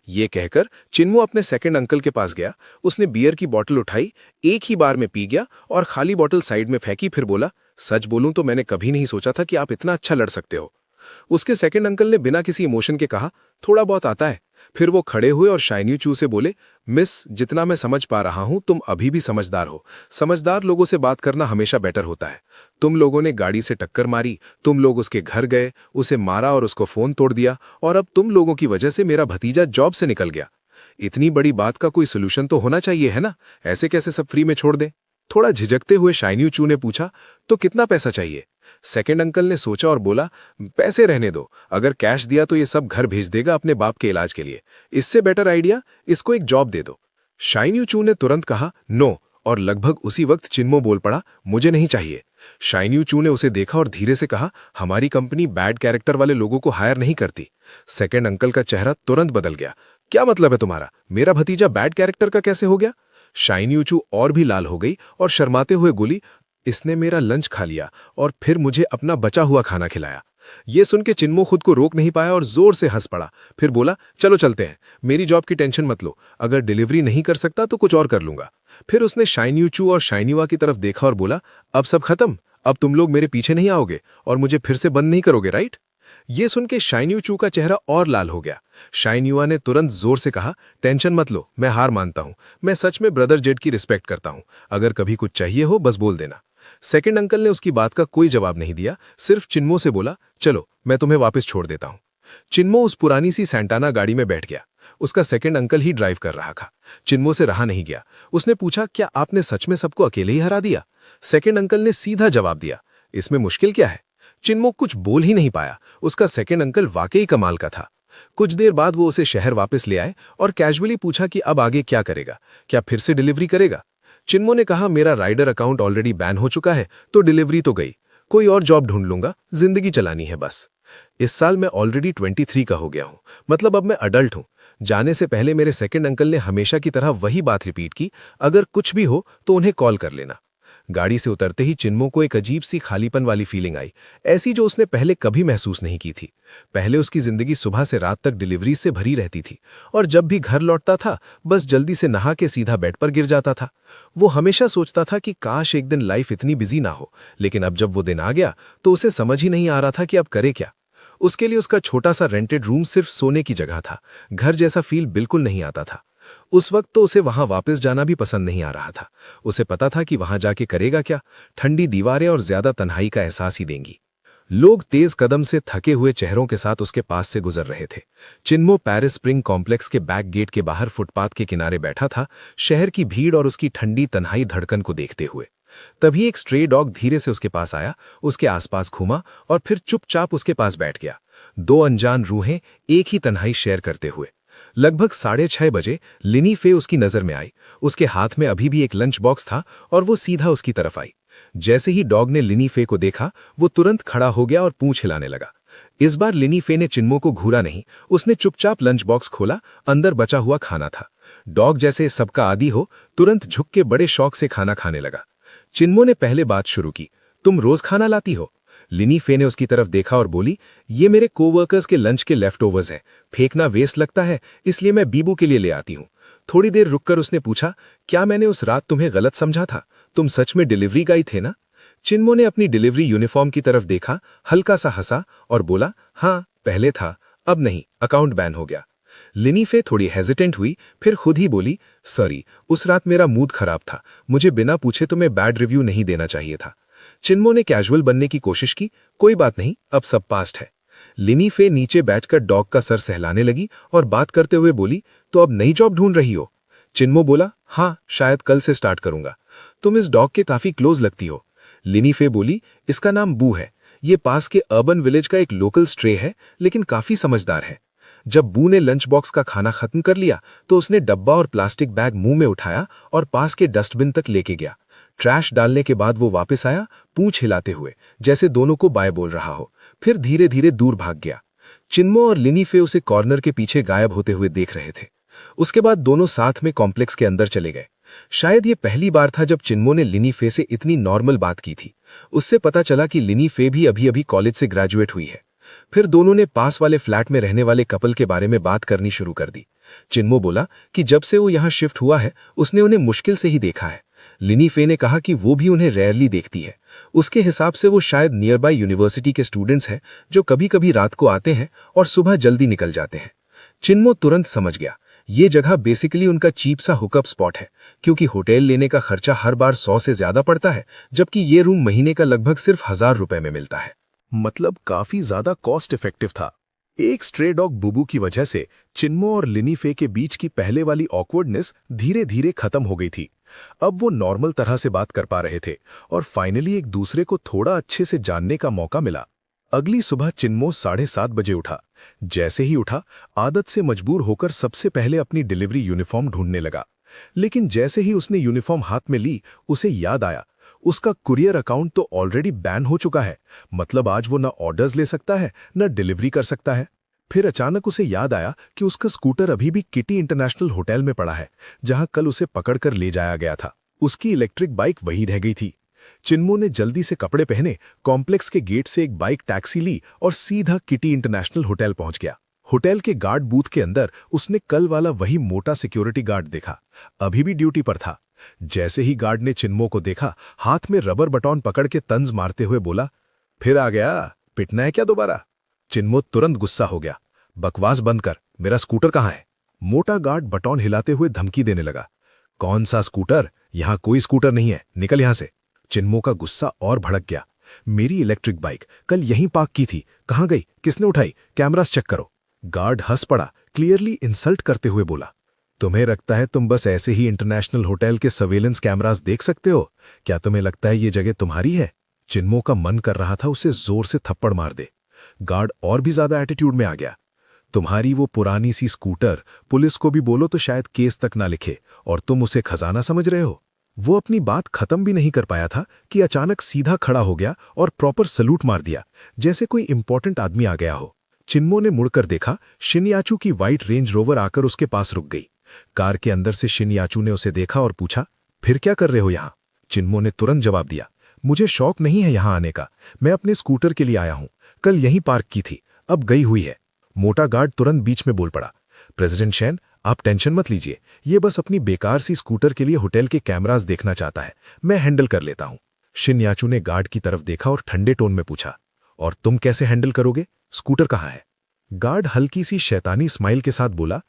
ये कहकर चिन्मो अपने सेकंड अंकल के पास गया। उसने बियर की बोतल उठाई, एक ही बार में पी गया और खाली बोतल साइड में फेंकी। फिर बोला, सच बोलूं तो मैंने कभी नहीं सोचा था कि आप इतना अच्छा लड़ सकते हो। उसके सेकंड अंकल ने बिना किसी इमोशन के कहा, थोड़ा बहुत आता है। फिर वो खड़े हुए और शाइन यूचू से बोले, मिस, जितना मैं समझ पा रहा हूं तुम अभी भी समझदार हो। समझदार लोगों से बात करना हमेशा बेटर होता है। तुम लोगों ने गाड़ी से टक्कर मारी, तुम लोग उसके घर गए, उसे मारा और उसको फोन तोड़ दिया और अब तुम लोगों की वजह से मेरा भतीजा जॉब से निकल गया। इतनी बड़ी बात का कोई सोल्यूशन तो होना चाहिए, है ना? ऐसे कैसे सब फ्री में छोड़ दे? थोड़ा झिझकते हुए शाइन यूचू ने पूछा, तो कितना पैसा चाहिए? सेकंड अंकल ने सोचा और बोला, पैसे रहने दो, अगर कैश दिया तो ये सब घर भेज देगा अपने बाप के इलाज के लिए। इससे बेटर आइडिया, इसको एक जॉब दे दो। शाइन यूचू ने तुरंत कहा, नो, और लगभग उसी वक्त चिन्मो बोल पड़ा, मुझे नहीं चाहिए। शाइन यूचू ने उसे देखा और धीरे से कहा, हमारी कंपनी बैड कैरेक्टर वाले लोगों को हायर नहीं करती। सेकंड अंकल का चेहरा तुरंत बदल गया। क्या मतलब है तुम्हारा? मेरा भतीजा बैड कैरेक्टर का कैसे हो गया? शाइन यूचू और भी लाल हो गई और शर्माते हुए बोली, इसने मेरा लंच खा लिया और फिर मुझे अपना बचा हुआ खाना खिलाया। ये सुन के चिन्मो खुद को रोक नहीं पाया और जोर से हंस पड़ा। फिर बोला, चलो चलते हैं, मेरी जॉब की टेंशन मत लो, अगर डिलीवरी नहीं कर सकता तो कुछ और कर लूंगा। फिर उसने शाइन यूचू और शाइन युवा की तरफ देखा और बोला, अब सब खत्म? अब तुम लोग मेरे पीछे नहीं आओगे और मुझे फिर से बंद नहीं करोगे, राइट? ये सुन के शाइन यूचू का चेहरा और लाल हो गया। शाइन युवा ने तुरंत जोर से कहा, टेंशन मत लो, मैं हार मानता हूं। मैं सच में ब्रदर जेड की रिस्पेक्ट करता हूं। अगर कभी कुछ चाहिए हो बस बोल देना। सेकंड अंकल ने उसकी बात का कोई जवाब नहीं दिया, सिर्फ चिन्मो से बोला, चलो मैं तुम्हें वापस छोड़ देता हूं। चिन्मो उस पुरानी सी सैंटाना गाड़ी में बैठ गया। उसका सेकंड अंकल ही ड्राइव कर रहा था। चिन्मो से रहा नहीं गया। उसने पूछा, क्या आपने सच में सबको अकेले ही हरा दिया? सेकंड अंकल ने सीधा जवाब दिया, इसमें मुश्किल क्या है? चिन्मो कुछ बोल ही नहीं पाया। उसका सेकंड अंकल वाकई कमाल का था। कुछ देर बाद वो उसे शहर वापस ले आए और कैजुअली पूछा कि अब आगे क्या करेगा, क्या फिर से डिलीवरी करेगा? चिन्मो ने कहा, मेरा राइडर अकाउंट ऑलरेडी बैन हो चुका है तो डिलीवरी तो गई, कोई और जॉब ढूंढ लूंगा, जिंदगी चलानी है बस। इस साल मैं ऑलरेडी 23 का हो गया हूं, मतलब अब मैं अडल्ट हूं। जाने से पहले मेरे सेकंड अंकल ने हमेशा की तरह वही बात रिपीट की, अगर कुछ भी हो तो उन्हें कॉल कर लेना। गाड़ी से उतरते ही चिन्मो को एक अजीब सी खालीपन वाली फीलिंग आई, ऐसी जो उसने पहले कभी महसूस नहीं की थी। पहले उसकी जिंदगी सुबह से रात तक डिलीवरी से भरी रहती थी और जब भी घर लौटता था बस जल्दी से नहा के सीधा बेड पर गिर जाता था। वो हमेशा सोचता था कि काश एक दिन लाइफ इतनी बिजी ना हो, लेकिन अब जब वो दिन आ गया तो उसे समझ ही नहीं आ रहा था कि अब करे क्या। उसके लिए उसका छोटा सा रेंटेड रूम सिर्फ सोने की जगह था, घर जैसा फील बिल्कुल नहीं आता था। उस वक्त तो उसे वहां वापस जाना भी पसंद नहीं आ रहा था। उसे पता था कि वहां जाके करेगा क्या, ठंडी दीवारें और ज्यादा तन्हाई का एहसास ही देंगी। लोग तेज कदम से थके हुए चेहरों के साथ उसके पास से गुजर रहे थे। चिन्मो पेरिस स्प्रिंग कॉम्प्लेक्स के बैक गेट के बाहर फुटपाथ के किनारे बैठा था, शहर की भीड़ और उसकी ठंडी तन्हाई धड़कन को देखते हुए। तभी एक स्ट्रे डॉग धीरे से उसके पास आया, उसके आसपास घूमा और फिर चुपचाप उसके पास बैठ गया। दो अनजान रूहें एक ही तन्हाई शेयर करते हुए। लगभग 6:30 बजे लिनी फे उसकी नजर में आई। उसके हाथ में अभी भी एक लंच बॉक्स था और वो सीधा उसकी तरफ आई। जैसे ही डॉग ने लिनी फे को देखा वो तुरंत खड़ा हो गया और पूंछ हिलाने लगा। इस बार लिनी फे ने चिन्मो को घूरा नहीं, उसने चुपचाप लंच बॉक्स खोला, अंदर बचा हुआ खाना था। डॉग जैसे सबका आदी हो तुरंत झुक के बड़े शौक से खाना खाने लगा। चिन्मो ने पहले बात शुरू की, तुम रोज खाना लाती हो? लिनी फे ने उसकी तरफ देखा और बोली, ये मेरे कोवर्कर्स के लंच के लेफ्टओवर्स हैं, फेंकना वेस्ट लगता है इसलिए मैं बीबू के लिए ले आती हूँ। थोड़ी देर रुककर उसने पूछा, क्या मैंने उस रात तुम्हें गलत समझा था? तुम सच में डिलीवरी गाई थे ना? चिन्मो ने अपनी डिलीवरी यूनिफॉर्म की तरफ देखा, हल्का सा हंसा और बोला, हाँ पहले था, अब नहीं, अकाउंट बैन हो गया। लिनीफे थोड़ी हेजिटेंट हुई, फिर खुद ही बोली, सॉरी, उस रात मेरा मूड खराब था, मुझे बिना पूछे तुम्हें बैड रिव्यू नहीं देना चाहिए था। चिन्मो ने कैजुअल बनने की कोशिश की, कोई बात नहीं, अब सब पास्ट है। लिनीफे नीचे बैठकर डॉग का सर सहलाने लगी और बात करते हुए बोली, तो अब नई जॉब ढूंढ रही हो? चिन्मो बोला, हाँ, शायद कल से स्टार्ट करूंगा। तुम इस डॉग के काफी क्लोज लगती हो। लिनीफे बोली, इसका नाम बू है, ये पास के अर्बन विलेज का एक लोकल स्ट्रे है, लेकिन काफी समझदार है। जब बू ने लंच बॉक्स का खाना खत्म कर लिया तो उसने डब्बा और प्लास्टिक बैग मुंह में उठाया और पास के डस्टबिन तक लेके गया। ट्रैश डालने के बाद वो वापस आया, पूंछ हिलाते हुए, जैसे दोनों को बाय बोल रहा हो, फिर धीरे धीरे दूर भाग गया। चिन्मो और लिनीफे उसे कॉर्नर के पीछे गायब होते हुए देख रहे थे। उसके बाद दोनों साथ में कॉम्प्लेक्स के अंदर चले गए। शायद ये पहली बार था जब चिन्मो ने लिनीफे से इतनी नॉर्मल बात की थी। उससे पता चला कि लिनीफे भी अभी अभी कॉलेज से ग्रेजुएट हुई है। फिर दोनों ने पास वाले फ्लैट में रहने वाले कपल के बारे में बात करनी शुरू कर दी। चिन्मो बोला कि जब से वो यहाँ शिफ्ट हुआ है उसने उन्हें मुश्किल से ही देखा है। लिनीफे ने कहा कि वो भी उन्हें रेयरली देखती है। उसके हिसाब से वो शायद नियर बाय यूनिवर्सिटी के स्टूडेंट्स हैं जो कभी कभी रात को आते हैं और सुबह जल्दी निकल जाते हैं। चिन्मो तुरंत समझ गया, ये जगह बेसिकली उनका चीप सा हुकअप स्पॉट है, क्योंकि होटल लेने का खर्चा हर बार 100 से ज्यादा पड़ता है, जबकि ये रूम महीने का लगभग सिर्फ 1000 रुपए में मिलता है। मतलब काफी ज्यादा कॉस्ट इफेक्टिव था। एक स्ट्रे डॉग बुबू की वजह से चिन्मो और लिनीफे के बीच की पहले वाली ऑकवर्डनेस धीरे धीरे खत्म हो गई थी। अब वो नॉर्मल तरह से बात कर पा रहे थे और फाइनली एक दूसरे को थोड़ा अच्छे से जानने का मौका मिला। अगली सुबह चिन्मो 7:30 बजे उठा। जैसे ही उठा, आदत से मजबूर होकर सबसे पहले अपनी डिलीवरी यूनिफॉर्म ढूंढने लगा। लेकिन जैसे ही उसने यूनिफॉर्म हाथ में ली, उसे याद आया उसका कुरियर अकाउंट तो ऑलरेडी बैन हो चुका है। मतलब आज वो न ऑर्डर्स ले सकता है न डिलीवरी कर सकता है। फिर अचानक उसे याद आया कि उसका स्कूटर अभी भी किटी इंटरनेशनल होटल में पड़ा है, जहां कल उसे पकड़कर ले जाया गया था। उसकी इलेक्ट्रिक बाइक वहीं रह गई थी। चिन्मो ने जल्दी से कपड़े पहने, कॉम्प्लेक्स के गेट से एक बाइक टैक्सी ली और सीधा किटी इंटरनेशनल होटल पहुंच गया। होटल के गार्ड बूथ के अंदर उसने कल वाला वही मोटा सिक्योरिटी गार्ड देखा, अभी भी ड्यूटी पर था। जैसे ही गार्ड ने चिन्मो को देखा, हाथ में रबर बटन पकड़ के तंज मारते हुए बोला, फिर आ गया, पिटना है क्या दोबारा? चिन्मो तुरंत गुस्सा हो गया। बकवास बंद कर, मेरा स्कूटर कहाँ है? मोटा गार्ड बटन हिलाते हुए धमकी देने लगा। कौन सा स्कूटर? यहां कोई स्कूटर नहीं है, निकल यहां से। चिन्मो का गुस्सा और भड़क गया। मेरी इलेक्ट्रिक बाइक कल यहीं पार्क की थी, कहां गई? किसने उठाई? कैमरास चेक करो। गार्ड हंस पड़ा, क्लियरली इंसल्ट करते हुए बोला, तुम्हें लगता है तुम बस ऐसे ही इंटरनेशनल होटल के सर्वेलेंस कैमरास देख सकते हो? क्या तुम्हें लगता है ये जगह तुम्हारी है? चिन्मो का मन कर रहा था उसे जोर से थप्पड़ मार दे। गार्ड और भी ज्यादा एटीट्यूड में आ गया। तुम्हारी वो पुरानी सी स्कूटर पुलिस को भी बोलो तो शायद केस तक ना लिखे, और तुम उसे खजाना समझ रहे हो? वो अपनी बात खत्म भी नहीं कर पाया था कि अचानक सीधा खड़ा हो गया और प्रॉपर सलूट मार दिया, जैसे कोई इंपॉर्टेंट आदमी आ गया हो। चिन्मो ने मुड़कर देखा, शिनयाचू की व्हाइट रेंज रोवर आकर उसके पास रुक गई। कार के अंदर से शिनयाचू ने उसे देखा और पूछा, फिर क्या कर रहे हो यहाँ? चिन्मो ने तुरंत जवाब दिया, मुझे शौक नहीं है यहाँ आने का, मैं अपने स्कूटर के लिए आया हूँ, कल यहीं पार्क की थी, अब गई हुई है। मोटा गार्ड तुरंत बीच में बोल पड़ा, प्रेसिडेंट शैन, आप टेंशन मत लीजिए, ये बस अपनी बेकार सी स्कूटर के लिए होटल के कैमरास देखना चाहता है, मैं हैंडल कर लेता हूँ। शिनयाचू ने गार्ड की तरफ देखा और ठंडे टोन में पूछा, और तुम कैसे हैंडल करोगे? स्कूटर कहाँ है? गार्ड हल्की सी शैतानी स्माइल के साथ बोला,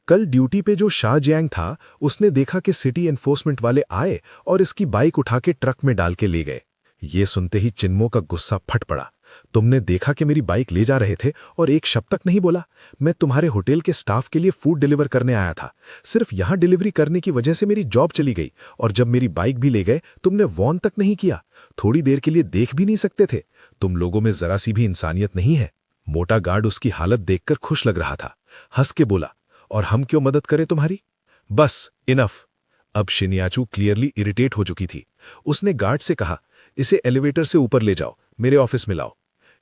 कल ड्यूटी पे जो शाह जियांग था उसने देखा कि सिटी एनफोर्समेंट वाले आए और इसकी बाइक उठा के ट्रक में डाल के ले गए। ये सुनते ही चिन्मो का गुस्सा फट पड़ा। तुमने देखा कि मेरी बाइक ले जा रहे थे और एक शब्द तक नहीं बोला? मैं तुम्हारे होटल के स्टाफ के लिए फूड डिलीवर करने आया था, सिर्फ यहां डिलीवरी करने की वजह से मेरी जॉब चली गई, और जब मेरी बाइक भी ले गए तुमने वॉर्न तक नहीं किया, थोड़ी देर के लिए देख भी नहीं सकते थे? तुम लोगों में जरा सी भी इंसानियत नहीं है। मोटा गार्ड उसकी हालत देखकर खुश लग रहा था, हंस के बोला, और हम क्यों मदद करें तुम्हारी? बस इनफ। अब शिनयाचू क्लियरली इरिटेट हो चुकी थी। उसने गार्ड से कहा, इसे एलिवेटर से ऊपर ले जाओ, मेरे ऑफिस में लाओ।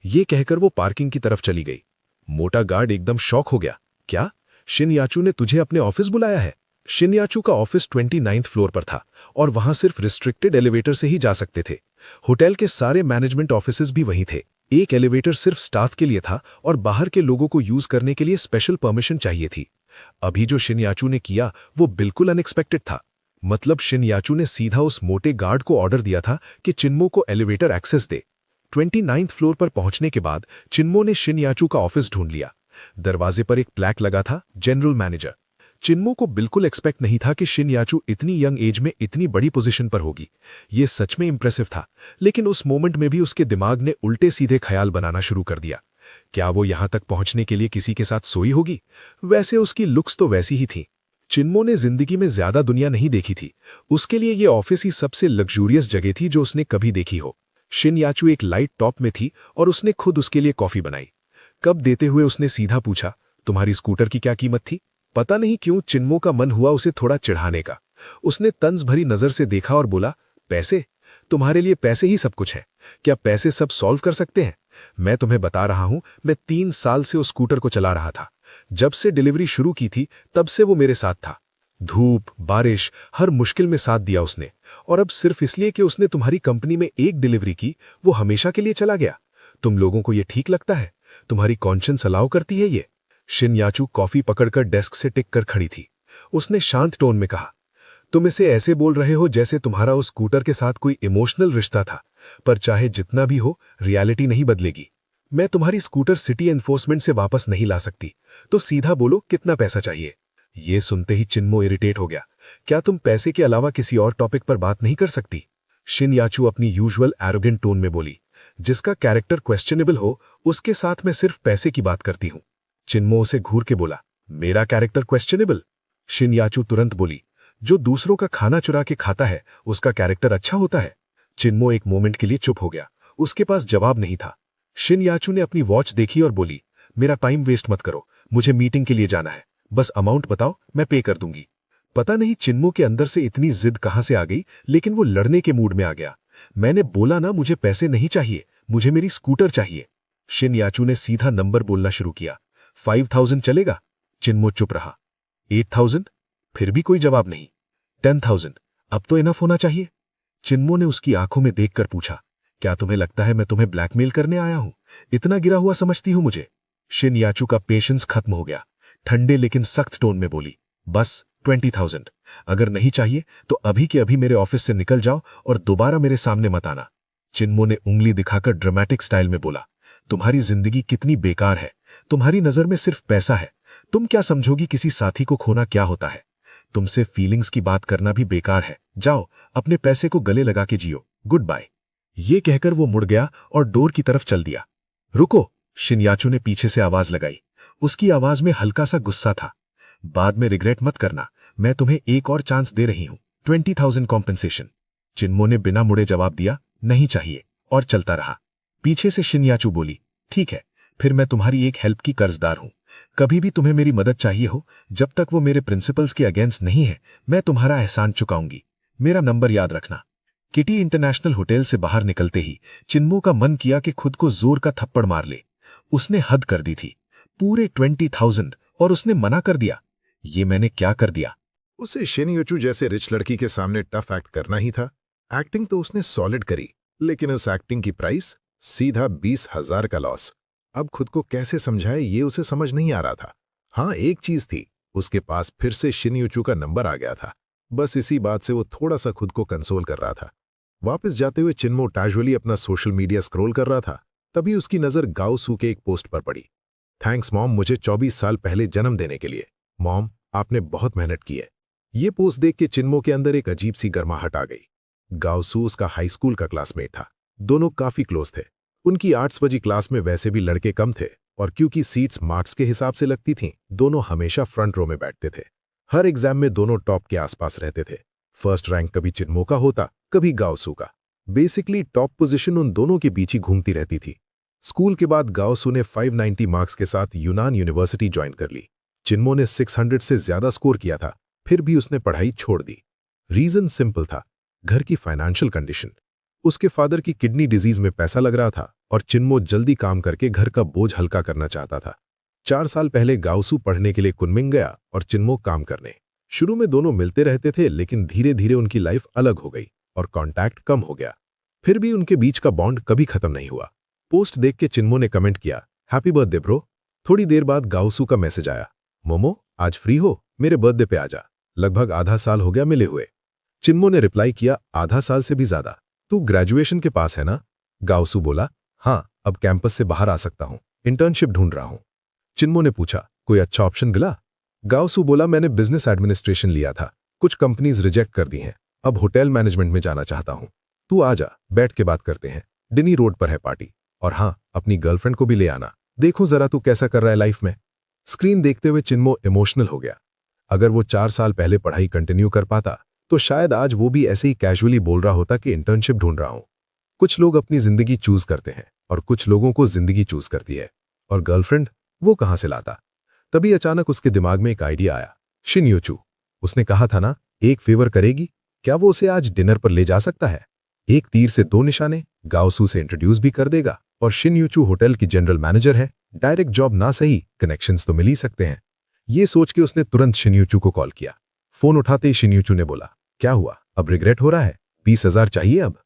ये कहकर वो पार्किंग की तरफ चली गई। मोटा गार्ड एकदम शॉक हो गया, क्या शिनयाचू ने तुझे अपने ऑफिस बुलाया है? शिनयाचू का ऑफिस 29th फ्लोर पर था और वहां सिर्फ रिस्ट्रिक्टेड एलिवेटर से ही जा सकते थे। होटल के सारे मैनेजमेंट ऑफिसेज भी वहीं थे। एक एलिवेटर सिर्फ स्टाफ के लिए था और बाहर के लोगों को यूज करने के लिए स्पेशल परमिशन चाहिए थी। अभी जो शिनयाचू ने किया वो बिल्कुल अनएक्सपेक्टेड था। मतलब शिनयाचू ने सीधा उस मोटे गार्ड को ऑर्डर दिया था कि चिन्मो को एलिवेटर एक्सेस दे। 29th फ्लोर पर पहुंचने के बाद चिन्मो ने शिनयाचू का ऑफिस ढूंढ लिया। दरवाजे पर एक प्लैक लगा था, जनरल मैनेजर। चिन्मो को बिल्कुल एक्सपेक्ट नहीं था कि शिन याचू इतनी यंग एज में इतनी बड़ी पोजीशन पर होगी। ये सच में इंप्रेसिव था, लेकिन उस मोमेंट में भी उसके दिमाग ने उल्टे सीधे ख्याल बनाना शुरू कर दिया। क्या वो यहां तक पहुंचने के लिए किसी के साथ सोई होगी? वैसे उसकी लुक्स तो वैसी ही थी। चिन्मो ने जिंदगी में ज्यादा दुनिया नहीं देखी थी। उसके लिए ये ऑफिस ही सबसे लग्जूरियस जगह थी जो उसने कभी देखी हो। शिन याचू एक लाइट टॉप में थी और उसने खुद उसके लिए कॉफी बनाई। कप देते हुए उसने सीधा पूछा, तुम्हारी स्कूटर की क्या कीमत थी? पता नहीं क्यों चिन्मो का मन हुआ उसे थोड़ा चिढ़ाने का। उसने तंज भरी नजर से देखा और बोला, पैसे? तुम्हारे लिए पैसे ही सब कुछ है। क्या पैसे सब सॉल्व कर सकते हैं? मैं तुम्हें बता रहा हूं, मैं 3 साल से उस स्कूटर को चला रहा था। जब से डिलीवरी शुरू की थी तब से वो मेरे साथ था। धूप बारिश हर मुश्किल में साथ दिया उसने, और अब सिर्फ इसलिए कि उसने तुम्हारी कंपनी में एक डिलीवरी की, वो हमेशा के लिए चला गया। तुम लोगों को ये ठीक लगता है? तुम्हारी कॉन्शियंस अलाउ करती है ये? शिन याचू कॉफी पकड़कर डेस्क से टिक कर खड़ी थी। उसने शांत टोन में कहा, तुम इसे ऐसे बोल रहे हो जैसे तुम्हारा उस स्कूटर के साथ कोई इमोशनल रिश्ता था, पर चाहे जितना भी हो, रियलिटी नहीं बदलेगी। मैं तुम्हारी स्कूटर सिटी एनफोर्समेंट से वापस नहीं ला सकती, तो सीधा बोलो कितना पैसा चाहिए। ये सुनते ही चिन्मो इरिटेट हो गया। क्या तुम पैसे के अलावा किसी और टॉपिक पर बात नहीं कर सकती? शिन याचू अपनी यूजुअल एरोगेंट टोन में बोली, जिसका कैरेक्टर क्वेश्चनेबल हो उसके साथ मैं सिर्फ पैसे की बात करती हूं। चिन्मो उसे घूर के बोला, मेरा कैरेक्टर क्वेश्चनेबल? शिन याचू तुरंत बोली, जो दूसरों का खाना चुरा के खाता है उसका कैरेक्टर अच्छा होता है। चिन्मो एक मोमेंट के लिए चुप हो गया। उसके पास जवाब नहीं था। शिन याचू ने अपनी वॉच देखी और बोली, मेरा टाइम वेस्ट मत करो, मुझे मीटिंग के लिए जाना है। बस अमाउंट बताओ, मैं पे कर दूंगी। पता नहीं चिन्मो के अंदर से इतनी जिद कहां से आ गई, लेकिन वो लड़ने के मूड में आ गया। मैंने बोला ना, मुझे पैसे नहीं चाहिए, मुझे मेरी स्कूटर चाहिए। शिन याचू ने सीधा नंबर बोलना शुरू किया। 5000 चलेगा? चिन्मो चुप रहा। 8000? फिर भी कोई जवाब नहीं। 10,000? अब तो इनफ होना चाहिए। चिन्मो ने उसकी आंखों में देखकर पूछा, क्या तुम्हें लगता है मैं तुम्हें ब्लैकमेल करने आया हूं? इतना गिरा हुआ समझती हूं मुझे? शिन याचू का पेशेंस खत्म हो गया। ठंडे लेकिन सख्त टोन में बोली, बस 20,000। अगर नहीं चाहिए तो अभी के अभी मेरे ऑफिस से निकल जाओ और दोबारा मेरे सामने मत आना। चिन्मो ने उंगली दिखाकर ड्रामेटिक स्टाइल में बोला, तुम्हारी जिंदगी कितनी बेकार है। तुम्हारी नजर में सिर्फ पैसा है। तुम क्या समझोगी किसी साथी को खोना क्या होता है? तुमसे फीलिंग्स की बात करना भी बेकार है। जाओ, अपने पैसे को गले लगा के जियो। Good bye. ये कहकर वो मुड़ गया और डोर की तरफ चल दिया। रुको, शिन याचू ने पीछे से आवाज लगाई। उसकी आवाज में हल्का सा गुस्सा था। बाद में रिग्रेट मत करना, मैं तुम्हें एक और चांस दे रही हूं। 20,000 कॉम्पेंसेशन। चिन्मो ने बिना मुड़े जवाब दिया, नहीं चाहिए, और चलता रहा। पीछे से शिन याचू बोली, ठीक है, फिर मैं तुम्हारी एक हेल्प की कर्जदार हूं। कभी भी तुम्हें मेरी मदद चाहिए हो, जब तक वो मेरे प्रिंसिपल्स के अगेंस्ट नहीं है, मैं तुम्हारा एहसान चुकाऊंगी। मेरा नंबर याद रखना। किटी इंटरनेशनल होटल से बाहर निकलते ही चिन्मो का मन किया कि खुद को जोर का थप्पड़ मार ले। उसने हद कर दी थी। पूरे 20,000, और उसने मना कर दिया। ये मैंने क्या कर दिया? उसे शिन याचू जैसे रिच लड़की के सामने टफ एक्ट करना ही था। एक्टिंग तो उसने सॉलिड करी, लेकिन उस एक्टिंग की प्राइस सीधा 20,000 का लॉस। अब खुद को कैसे समझाए ये उसे समझ नहीं आ रहा था। हाँ, एक चीज थी, उसके पास फिर से शिन याचू का नंबर आ गया था। बस इसी बात से वो थोड़ा सा खुद को कंसोल कर रहा था। वापस जाते हुए चिन्मो कैजुअली अपना सोशल मीडिया स्क्रॉल कर रहा था। तभी उसकी नजर गाओ सू के एक पोस्ट पर पड़ी। थैंक्स मॉम, मुझे 24 साल पहले जन्म देने के लिए। मॉम, आपने बहुत मेहनत की है। ये पोस्ट देख के चिन्मो के अंदर एक अजीब सी गर्माहट आ गई। गाओ सू उसका हाई स्कूल का क्लासमेट था। दोनों काफी क्लोज थे। उनकी आर्ट्स वाली क्लास में वैसे भी लड़के कम थे, और क्योंकि सीट्स मार्क्स के हिसाब से लगती थीं, दोनों हमेशा फ्रंट रो में बैठते थे। हर एग्जाम में दोनों टॉप के आसपास रहते थे। फर्स्ट रैंक कभी चिन्मो का होता, कभी गाओ सू का। बेसिकली टॉप पोजीशन उन दोनों के बीच ही घूमती रहती थी। स्कूल के बाद गाओ सू ने 590 मार्क्स के साथ यूनान यूनिवर्सिटी ज्वाइन कर ली। चिन्मो ने 600 से ज्यादा स्कोर किया था, फिर भी उसने पढ़ाई छोड़ दी। रीजन सिंपल था, घर की फाइनेंशियल कंडीशन। उसके फादर की किडनी डिजीज में पैसा लग रहा था, और चिन्मो जल्दी काम करके घर का बोझ हल्का करना चाहता था। 4 साल पहले गाओ सू पढ़ने के लिए कुनमिंग गया और चिन्मो काम करने। शुरू में दोनों मिलते रहते थे, लेकिन धीरे धीरे उनकी लाइफ अलग हो गई और कांटेक्ट कम हो गया। फिर भी उनके बीच का बॉन्ड कभी खत्म नहीं हुआ। पोस्ट देख के चिन्मो ने कमेंट किया, हैप्पी बर्थडे ब्रो। थोड़ी देर बाद गाओ सू का मैसेज आया, मोमो आज फ्री हो, मेरे बर्थडे पे आजा। लगभग आधा साल हो गया मिले हुए। चिन्मो ने रिप्लाई किया, आधा साल से भी ज्यादा। तू ग्रेजुएशन के पास है ना? गाओ सू बोला, हाँ, अब कैंपस से बाहर आ सकता हूं, इंटर्नशिप ढूंढ रहा हूं। चिन्मो ने पूछा, कोई अच्छा ऑप्शन मिला? गाओसू बोला, मैंने बिजनेस एडमिनिस्ट्रेशन लिया था, कुछ कंपनीज रिजेक्ट कर दी हैं, अब होटल मैनेजमेंट में जाना चाहता हूं। तू आ जा, बैठ के बात करते हैं, डिनी रोड पर है पार्टी। और हाँ, अपनी गर्लफ्रेंड को भी ले आना, देखो जरा तू कैसा कर रहा है लाइफ में। स्क्रीन देखते हुए चिन्मो इमोशनल हो गया। अगर वो 4 साल पहले पढ़ाई कंटिन्यू कर पाता तो शायद आज वो भी ऐसे ही कैजुअली बोल रहा होता कि इंटर्नशिप ढूंढ रहा हूं। कुछ लोग अपनी जिंदगी चूज करते हैं और कुछ लोगों को जिंदगी चूज करती है। और गर्लफ्रेंड वो कहां से लाता? तभी अचानक उसके दिमाग में एक आइडिया आया। शिनयूचू, उसने कहा था ना, एक फेवर करेगी, क्या वो उसे आज डिनर पर ले जा सकता है? एक तीर से 2 निशाने, गाओसू से इंट्रोड्यूस भी कर देगा और शिनयूचू होटल की जनरल मैनेजर है, डायरेक्ट जॉब ना सही, कनेक्शंस तो मिल ही सकते हैं। ये सोच के उसने तुरंत शिनयूचू को कॉल किया। फोन उठाते ही शिनयूचू ने बोला, क्या हुआ, अब रिग्रेट हो रहा है? 20,000 चाहिए अब?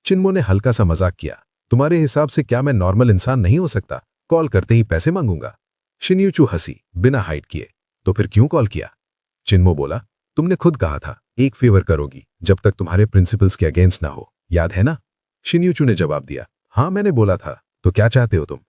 चिन्मो ने हल्का सा मजाक किया, तुम्हारे हिसाब से क्या मैं नॉर्मल इंसान नहीं हो सकता, कॉल करते ही पैसे मांगूंगा? शिनयूचू हंसी, बिना हाइड किए, तो फिर क्यों कॉल किया? चिन्मो बोला, तुमने खुद कहा था एक फेवर करोगी जब तक तुम्हारे प्रिंसिपल्स के अगेंस्ट ना हो, याद है ना? शिनयूचू ने जवाब दिया, हाँ मैंने बोला था, तो क्या चाहते हो तुम?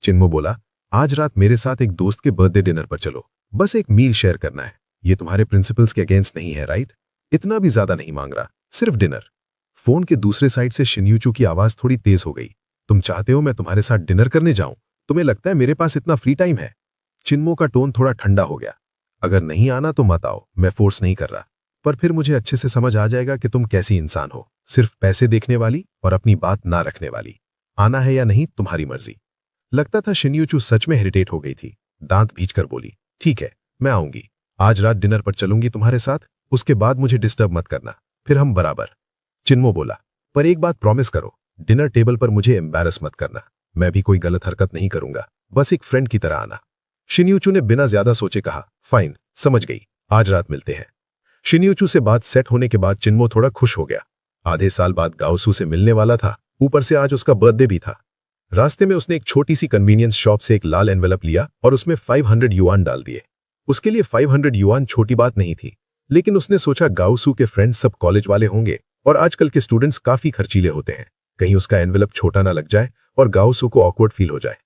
चिन्मो बोला, आज रात मेरे साथ एक दोस्त के बर्थडे डिनर पर चलो, बस एक मील शेयर करना है, ये तुम्हारे प्रिंसिपल्स के अगेंस्ट नहीं है, राइट? इतना भी ज्यादा नहीं मांग रहा, सिर्फ डिनर। फोन के दूसरे साइड से शिनयूचू की आवाज थोड़ी तेज हो गई, तुम चाहते हो मैं तुम्हारे साथ डिनर करने जाऊं? तुम्हें लगता है मेरे पास इतना फ्री टाइम है? चिन्मो का टोन थोड़ा ठंडा हो गया, अगर नहीं आना तो मत आओ, मैं फोर्स नहीं कर रहा, पर फिर मुझे अच्छे से समझ आ जाएगा कि तुम कैसी इंसान हो, सिर्फ पैसे देखने वाली और अपनी बात ना रखने वाली। आना है या नहीं तुम्हारी मर्जी। लगता था शिनयूचू सच में इरिटेट हो गई थी। दांत भींचकर बोली, ठीक है मैं आऊंगी, आज रात डिनर पर चलूंगी तुम्हारे साथ, उसके बाद मुझे डिस्टर्ब मत करना, फिर हम बराबर। चिन्मो बोला, पर एक बात प्रॉमिस करो, डिनर टेबल पर मुझे एम्बैरस मत करना, मैं भी कोई गलत हरकत नहीं करूंगा, बस एक फ्रेंड की तरह आना। शिनयूचू ने बिना ज्यादा सोचे कहा, फाइन, समझ गई, आज रात मिलते हैं। शिनयूचू से बात सेट होने के बाद चिन्मो थोड़ा खुश हो गया। आधे साल बाद गाओसू से मिलने वाला था, ऊपर से आज उसका बर्थडे भी था। रास्ते में उसने एक छोटी सी कन्वीनियंस शॉप से एक लाल एनवेलप लिया और उसमें 500 युआन डाल दिए। उसके लिए 500 युआन छोटी बात नहीं थी, लेकिन उसने सोचा गाओसू के फ्रेंड्स सब कॉलेज वाले होंगे और आजकल के स्टूडेंट्स काफी खर्चीले होते हैं, कहीं उसका एनवेलप छोटा ना लग जाए और गाओसू को ऑकवर्ड फील हो जाए।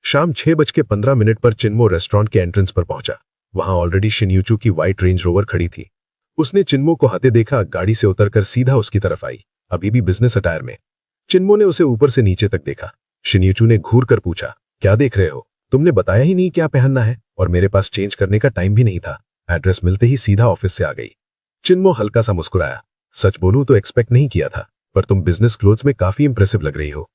शाम 6:15 पर चिन्मो रेस्टोरेंट के एंट्रेंस पर पहुंचा। वहां ऑलरेडी शिनयूचू की व्हाइट रेंज रोवर खड़ी थी। उसने चिन्मो को आते देखा, गाड़ी से उतरकर सीधा उसकी तरफ आई, अभी भी बिजनेस अटायर में। चिन्मो ने उसे ऊपर से नीचे तक देखा। शिनयूचू ने घूर कर पूछा, क्या देख रहे हो? तुमने बताया ही नहीं क्या पहनना है, और मेरे पास चेंज करने का टाइम भी नहीं था। एड्रेस मिलते ही सीधा ऑफिस से आ गई। चिन्मो हल्का सा मुस्कुराया, सच बोलूं तो एक्सपेक्ट नहीं किया था, पर तुम बिजनेस क्लोथ्स में काफी इंप्रेसिव लग रही हो।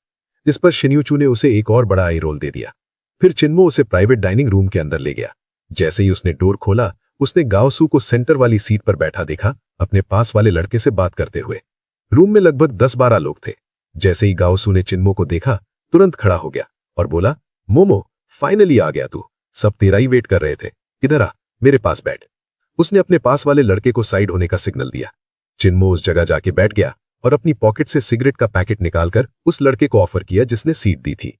इस पर शिनयूचू ने उसे एक और बड़ा आई रोल दे दिया। फिर चिन्मो उसे प्राइवेट डाइनिंग रूम के अंदर ले गया। जैसे ही उसने डोर खोला, उसने गाओसू को सेंटर वाली सीट पर बैठा देखा, अपने पास वाले लड़के से बात करते हुए। रूम में लगभग 10-12 लोग थे। जैसे ही गाओसू ने चिन्मो को देखा, तुरंत खड़ा हो गया और बोला, मोमो, फाइनली आ गया तू, सब तेरा ही वेट कर रहे थे, इधर आ, मेरे पास बैठ। उसने अपने पास वाले लड़के को साइड होने का सिग्नल दिया। चिन्मो उस जगह जाके बैठ गया और अपनी पॉकेट से सिगरेट का पैकेट निकालकर उस लड़के को ऑफर किया जिसने सीट दी थी।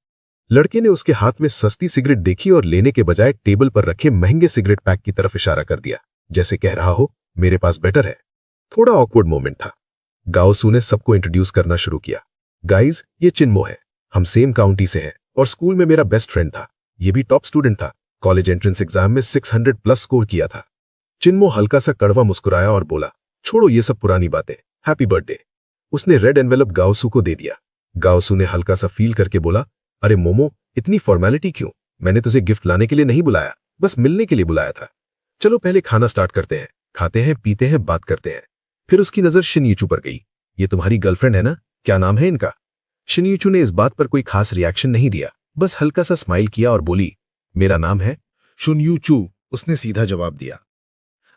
लड़के ने उसके हाथ में सस्ती सिगरेट देखी और लेने के बजाय टेबल पर रखे महंगे सिगरेट पैक की तरफ इशारा कर दिया, जैसे कह रहा हो मेरे पास बेटर है। थोड़ा ऑकवर्ड मोमेंट था। गाओसू ने सबको इंट्रोड्यूस करना शुरू किया। गाइज, ये चिन्मो है, हम सेम काउंटी से हैं और स्कूल में मेरा बेस्ट फ्रेंड था, ये भी टॉप स्टूडेंट था, कॉलेज एंट्रेंस एग्जाम में 600+ स्कोर किया था। चिन्मो हल्का सा कड़वा मुस्कुराया और बोला, छोड़ो ये सब पुरानी बातें, हैप्पी बर्थडे। उसने रेड एनवेलप गाओसू को दे दिया। गाओसू ने हल्का सा फील करके बोला, अरे मोमो, इतनी फॉर्मेलिटी क्यों? मैंने तुझे गिफ्ट लाने के लिए नहीं बुलाया, बस मिलने के लिए बुलाया था। चलो पहले खाना स्टार्ट करते हैं, खाते हैं, पीते हैं, बात करते हैं। फिर उसकी नजर शिनयूचू पर गई। ये तुम्हारी गर्लफ्रेंड है ना, क्या नाम है इनका? शिनयूचू ने इस बात पर कोई खास रिएक्शन नहीं दिया, बस हल्का सा स्माइल किया और बोली, मेरा नाम है शुनयूचू, उसने सीधा जवाब दिया।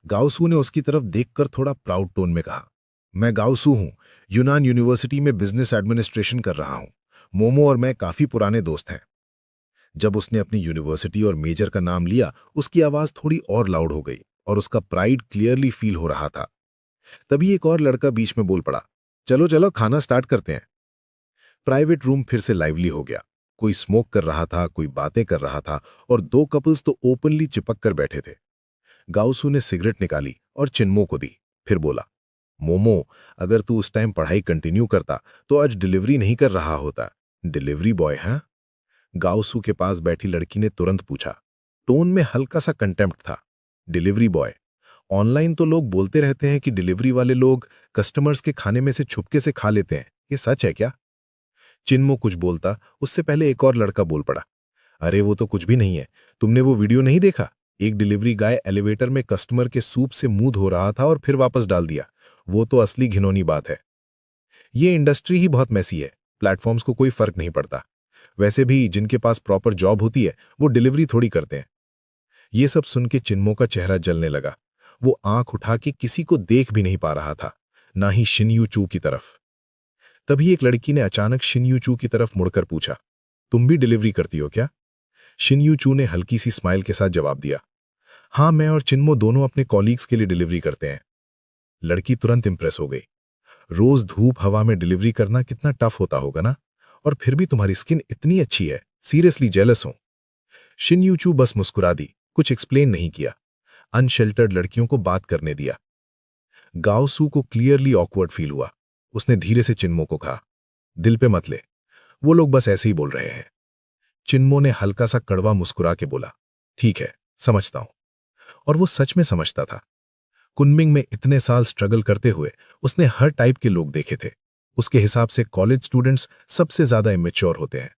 गाओसू ने उसकी तरफ देखकर थोड़ा प्राउड टोन में कहा, मैं गाओसू हूं, यूनान यूनिवर्सिटी में बिजनेस एडमिनिस्ट्रेशन कर रहा हूं। मोमो और मैं काफी पुराने दोस्त हैं। जब उसने अपनी यूनिवर्सिटी और मेजर का नाम लिया, उसकी आवाज थोड़ी और लाउड हो गई और उसका प्राइड क्लियरली फील हो रहा था। तभी एक और लड़का बीच में बोल पड़ा, चलो चलो खाना स्टार्ट करते हैं। प्राइवेट रूम फिर से लाइवली हो गया। कोई स्मोक कर रहा था, कोई बातें कर रहा था और 2 कपल्स तो ओपनली चिपक कर बैठे थे। गाओसू ने सिगरेट निकाली और चिन्मो को दी, फिर बोला, मोमो, अगर तू उस टाइम पढ़ाई कंटिन्यू करता तो आज डिलीवरी नहीं कर रहा होता। डिलीवरी बॉय है? गाओसू के पास बैठी लड़की ने तुरंत पूछा। टोन में हल्का सा कंटेम्प्ट था। Delivery boy. ऑनलाइन तो लोग बोलते रहते हैं कि डिलीवरी वाले लोग कस्टमर्स के खाने में से छुपके से खा लेते हैं, ये सच है क्या? चिन्मो कुछ बोलता उससे पहले एक और लड़का बोल पड़ा। अरे वो तो कुछ भी नहीं है, तुमने वो वीडियो नहीं देखा? एक डिलीवरी गाय एलिवेटर में कस्टमर के सूप से मुंह धो रहा था और फिर वापस डाल दिया। वो तो असली घिनौनी बात है। ये इंडस्ट्री ही बहुत मैसी है, प्लेटफॉर्म्स को कोई फर्क नहीं पड़ता। वैसे भी जिनके पास प्रॉपर जॉब होती है वो डिलीवरी थोड़ी करते हैं। ये सब सुन के चिन्मो का चेहरा जलने लगा। वो आंख उठा के किसी को देख भी नहीं पा रहा था, ना ही शिनयू चू की तरफ। तभी एक लड़की ने अचानक शिनयू चू की तरफ मुड़कर पूछा, तुम भी डिलीवरी करती हो क्या? शिनयू चू ने हल्की सी स्माइल के साथ जवाब दिया, हाँ, मैं और चिन्मो दोनों अपने कॉलीग्स के लिए डिलीवरी करते हैं। लड़की तुरंत इंप्रेस हो गई। रोज धूप हवा में डिलीवरी करना कितना टफ होता होगा ना, और फिर भी तुम्हारी स्किन इतनी अच्छी है, सीरियसली जेलस हूं। शिनयू चू बस मुस्कुरा दी, कुछ एक्सप्लेन नहीं किया। अनशेल्टर्ड लड़कियों को बात करने दिया। गाओसू को क्लियरली ऑकवर्ड फील हुआ। उसने धीरे से चिन्मो को कहा, दिल पे मत ले, वो लोग बस ऐसे ही बोल रहे हैं। चिन्मो ने हल्का सा कड़वा मुस्कुरा के बोला, ठीक है, समझता हूं। और वो सच में समझता था। कुनमिंग में इतने साल स्ट्रगल करते हुए उसने हर टाइप के लोग देखे थे। उसके हिसाब से कॉलेज स्टूडेंट्स सबसे ज्यादा इमेच्योर होते हैं।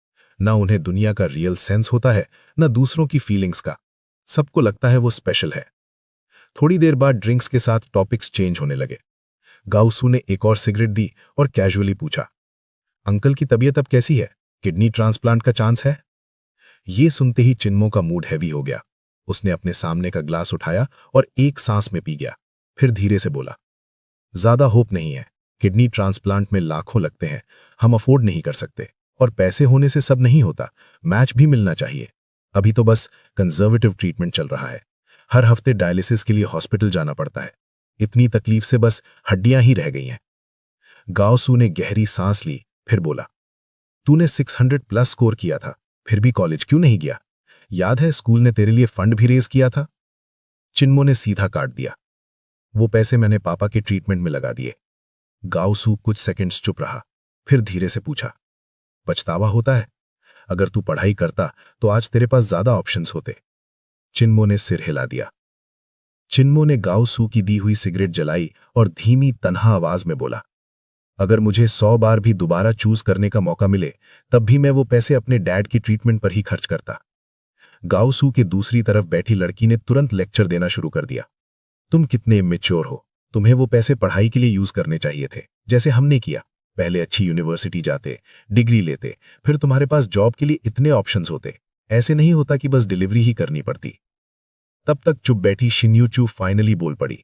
ना उन्हें दुनिया का रियल सेंस होता है, ना दूसरों की फीलिंग्स का। सबको लगता है वो स्पेशल है। थोड़ी देर बाद ड्रिंक्स के साथ टॉपिक्स चेंज होने लगे। गाउसू ने एक और सिगरेट दी और कैजुअली पूछा, अंकल की तबीयत अब कैसी है? किडनी ट्रांसप्लांट का चांस है? ये सुनते ही चिन्मो का मूड हैवी हो गया। उसने अपने सामने का ग्लास उठाया और एक सांस में पी गया। फिर धीरे से बोला, ज्यादा होप नहीं है। किडनी ट्रांसप्लांट में लाखों लगते हैं, हम अफोर्ड नहीं कर सकते। और पैसे होने से सब नहीं होता, मैच भी मिलना चाहिए। अभी तो बस कंजर्वेटिव ट्रीटमेंट चल रहा है। हर हफ्ते डायलिसिस के लिए हॉस्पिटल जाना पड़ता है। इतनी तकलीफ से बस हड्डियां ही रह गई हैं। गाओसू ने गहरी सांस ली, फिर बोला, तूने 600 प्लस स्कोर किया था, फिर भी कॉलेज क्यों नहीं गया? याद है स्कूल ने तेरे लिए फंड भी रेज किया था? चिन्मो ने सीधा काट दिया, वो पैसे मैंने पापा के ट्रीटमेंट में लगा दिए। गाओसू कुछ सेकंड्स चुप रहा, फिर धीरे से पूछा, पछतावा होता है? अगर तू पढ़ाई करता तो आज तेरे पास ज्यादा ऑप्शंस होते। चिन्मो ने सिर हिला दिया। चिन्मो ने गाओसू की दी हुई सिगरेट जलाई और धीमी तन्हा आवाज में बोला, अगर मुझे 100 बार भी दोबारा चूज करने का मौका मिले, तब भी मैं वो पैसे अपने डैड की ट्रीटमेंट पर ही खर्च करता। गाओसू के दूसरी तरफ बैठी लड़की ने तुरंत लेक्चर देना शुरू कर दिया, तुम कितने इमेच्योर हो। तुम्हें वो पैसे पढ़ाई के लिए यूज करने चाहिए थे, जैसे हमने किया। पहले अच्छी यूनिवर्सिटी जाते, डिग्री लेते, फिर तुम्हारे पास जॉब के लिए इतने ऑप्शंस होते। ऐसे नहीं होता कि बस डिलीवरी ही करनी पड़ती। तब तक चुप बैठी शिन्यू चू फाइनली बोल पड़ी,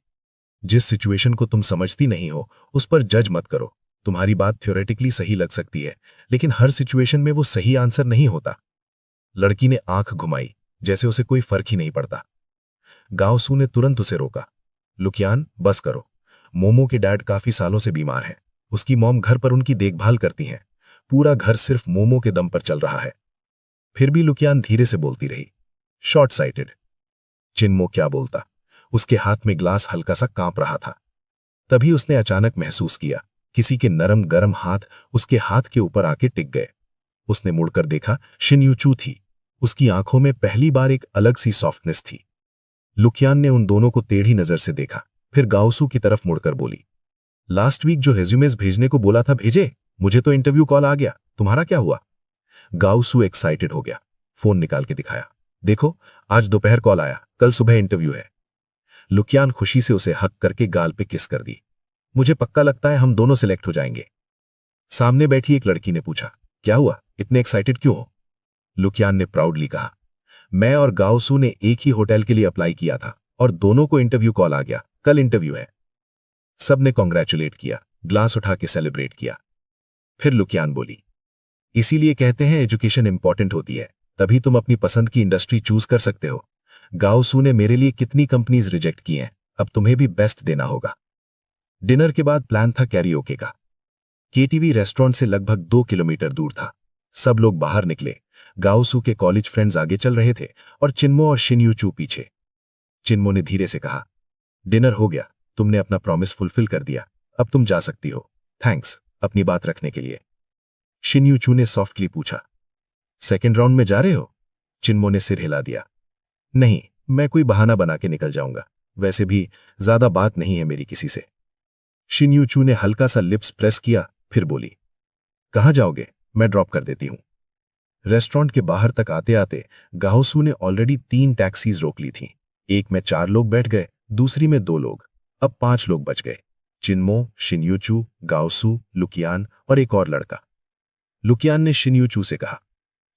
जिस सिचुएशन को तुम समझती नहीं हो उस पर जज मत करो। तुम्हारी बात थ्योरेटिकली सही लग सकती है, लेकिन हर सिचुएशन में वो सही आंसर नहीं होता। लड़की ने आंख घुमाई, जैसे उसे कोई फर्क ही नहीं पड़ता। गाओसू ने तुरंत उसे रोका, लुकियान, बस करो। मोमो के डैड काफी सालों से बीमार हैं। उसकी मॉम घर पर उनकी देखभाल करती हैं। पूरा घर सिर्फ मोमो के दम पर चल रहा है। फिर भी लुकियान धीरे से बोलती रही, शॉर्ट साइटेड। चिन्मो क्या बोलता, उसके हाथ में ग्लास हल्का सा कांप रहा था। तभी उसने अचानक महसूस किया, किसी के नरम गरम हाथ उसके हाथ के ऊपर आके टिक गए। उसने मुड़कर देखा, शिन्यू चू थी। उसकी आंखों में पहली बार एक अलग सी सॉफ्टनेस थी। लुकियान ने उन दोनों को टेढ़ी नजर से देखा, फिर गाओसू की तरफ मुड़कर बोली, लास्ट वीक जो रेज्यूमेस भेजने को बोला था भेजे? मुझे तो इंटरव्यू कॉल आ गया, तुम्हारा क्या हुआ? गाओसू एक्साइटेड हो गया, फोन निकाल के दिखाया, देखो आज दोपहर कॉल आया, कल सुबह इंटरव्यू है। लुकियान खुशी से उसे हक करके गाल पे किस कर दी। मुझे पक्का लगता है हम दोनों सिलेक्ट हो जाएंगे। सामने बैठी एक लड़की ने पूछा, क्या हुआ, इतने एक्साइटेड क्यों हो? लुकियान ने प्राउडली कहा, मैं और गाओसू ने एक ही होटल के लिए अप्लाई किया था और दोनों को इंटरव्यू कॉल आ गया, कल इंटरव्यू है। सबने कॉन्ग्रेचुलेट किया, ग्लास उठा के सेलिब्रेट किया। फिर लुकियान बोली, इसीलिए कहते हैं एजुकेशन इंपॉर्टेंट होती है, तभी तुम अपनी पसंद की इंडस्ट्री चूज कर सकते हो। गाओसू ने मेरे लिए कितनी कंपनीज रिजेक्ट की हैं, अब तुम्हें भी बेस्ट देना होगा। डिनर के बाद प्लान था कैरियोके का। केटीवी रेस्टोरेंट से लगभग 2 किलोमीटर दूर था। सब लोग बाहर निकले। गाओसू के कॉलेज फ्रेंड्स आगे चल रहे थे और चिन्मो और शिन्यू चू पीछे। चिन्मो ने धीरे से कहा, डिनर हो गया, तुमने अपना प्रॉमिस फुलफिल कर दिया, अब तुम जा सकती हो। थैंक्स अपनी बात रखने के लिए। शिन्यू चू ने सॉफ्टली पूछा, सेकेंड राउंड में जा रहे हो? चिन्मो ने सिर हिला दिया, नहीं, मैं कोई बहाना बना के निकल जाऊंगा। वैसे भी ज्यादा बात नहीं है मेरी किसी से। शिन्यूचू ने हल्का सा लिप्स प्रेस किया, फिर बोली, कहाँ जाओगे? मैं ड्रॉप कर देती हूं। रेस्टोरेंट के बाहर तक आते आते गाओसू ने ऑलरेडी 3 टैक्सीज रोक ली थीं। एक में 4 लोग बैठ गए, दूसरी में 2 लोग। अब 5 लोग बच गए। चिन्मो, शिन्यूचू, गाओसू, लुकियान और एक और लड़का। लुकियान ने शिन्यूचू से कहा,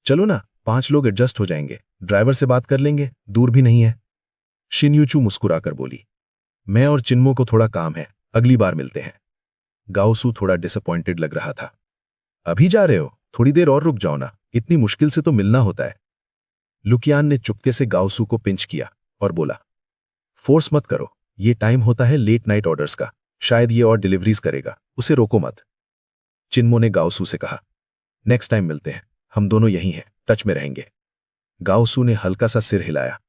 चलो ना, 5 लोग एडजस्ट हो जाएंगे, ड्राइवर से बात कर लेंगे, दूर भी नहीं है। शिन्यूचू मुस्कुराकर बोली, मैं और चिन्मो को थोड़ा काम है, अगली बार मिलते हैं। गाओसू थोड़ा डिसअपॉइंटेड लग रहा था। अभी जा रहे हो? थोड़ी देर और रुक जाओ ना, इतनी मुश्किल से तो मिलना होता है। लुकियान ने चुपके से गाओसू को पिंच किया और बोला, फोर्स मत करो, ये टाइम होता है लेट नाइट ऑर्डर्स का, शायद ये और डिलीवरीज करेगा, उसे रोको मत। चिन्मो ने गाओसू से कहा, नेक्स्ट टाइम मिलते हैं, हम दोनों यहीं हैं, टच में रहेंगे। गाओसू ने हल्का सा सिर हिलाया,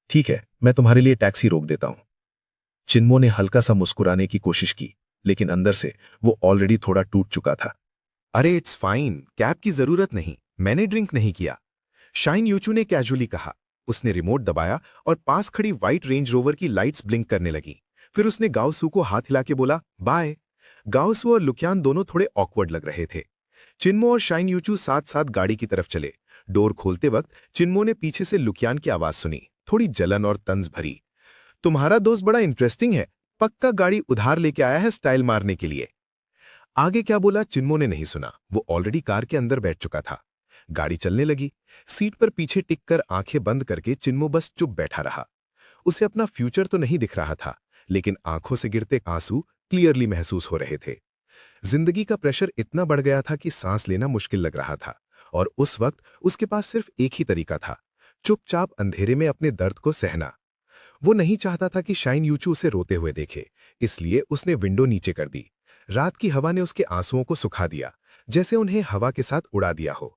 ठीक है, मैं तुम्हारे लिए टैक्सी रोक देता हूं। चिन्मो ने हल्का सा मुस्कुराने की कोशिश की, लेकिन अंदर से वो ऑलरेडी थोड़ा टूट चुका था। अरे इट्स फाइन, कैब की जरूरत नहीं, मैंने ड्रिंक नहीं किया, शाइन यूचू ने कैजुअली कहा। उसने रिमोट दबाया और पास खड़ी व्हाइट रेंज रोवर की लाइट्स ब्लिंक करने लगी। फिर उसने गाओसू को हाथ हिला के बोला, बाय। गाओसू और लुकियान दोनों थोड़े ऑकवर्ड लग रहे थे। चिन्मो और शाइन यूचू साथ साथ गाड़ी की तरफ चले। डोर खोलते वक्त चिन्मो ने पीछे से लुकियान की आवाज सुनी, थोड़ी जलन और तंज भरी। तुम्हारा दोस्त बड़ा इंटरेस्टिंग है, पक्का गाड़ी उधार लेके आया है स्टाइल मारने के लिए। आगे क्या बोला चिन्मो ने नहीं सुना, वो ऑलरेडी कार के अंदर बैठ चुका था। गाड़ी चलने लगी। सीट पर पीछे टिक कर आंखें बंद करके चिन्मो बस चुप बैठा रहा। उसे अपना फ्यूचर तो नहीं दिख रहा था, लेकिन आंखों से गिरते आंसू क्लियरली महसूस हो रहे थे। जिंदगी का प्रेशर इतना बढ़ गया था कि सांस लेना मुश्किल लग रहा था, और उस वक्त उसके पास सिर्फ एक ही तरीका था, चुपचाप अंधेरे में अपने दर्द को सहना। वो नहीं चाहता था कि शाइन यूचू उसे रोते हुए देखे, इसलिए उसने विंडो नीचे कर दी। रात की हवा ने उसके आंसुओं को सुखा दिया, जैसे उन्हें हवा के साथ उड़ा दिया हो।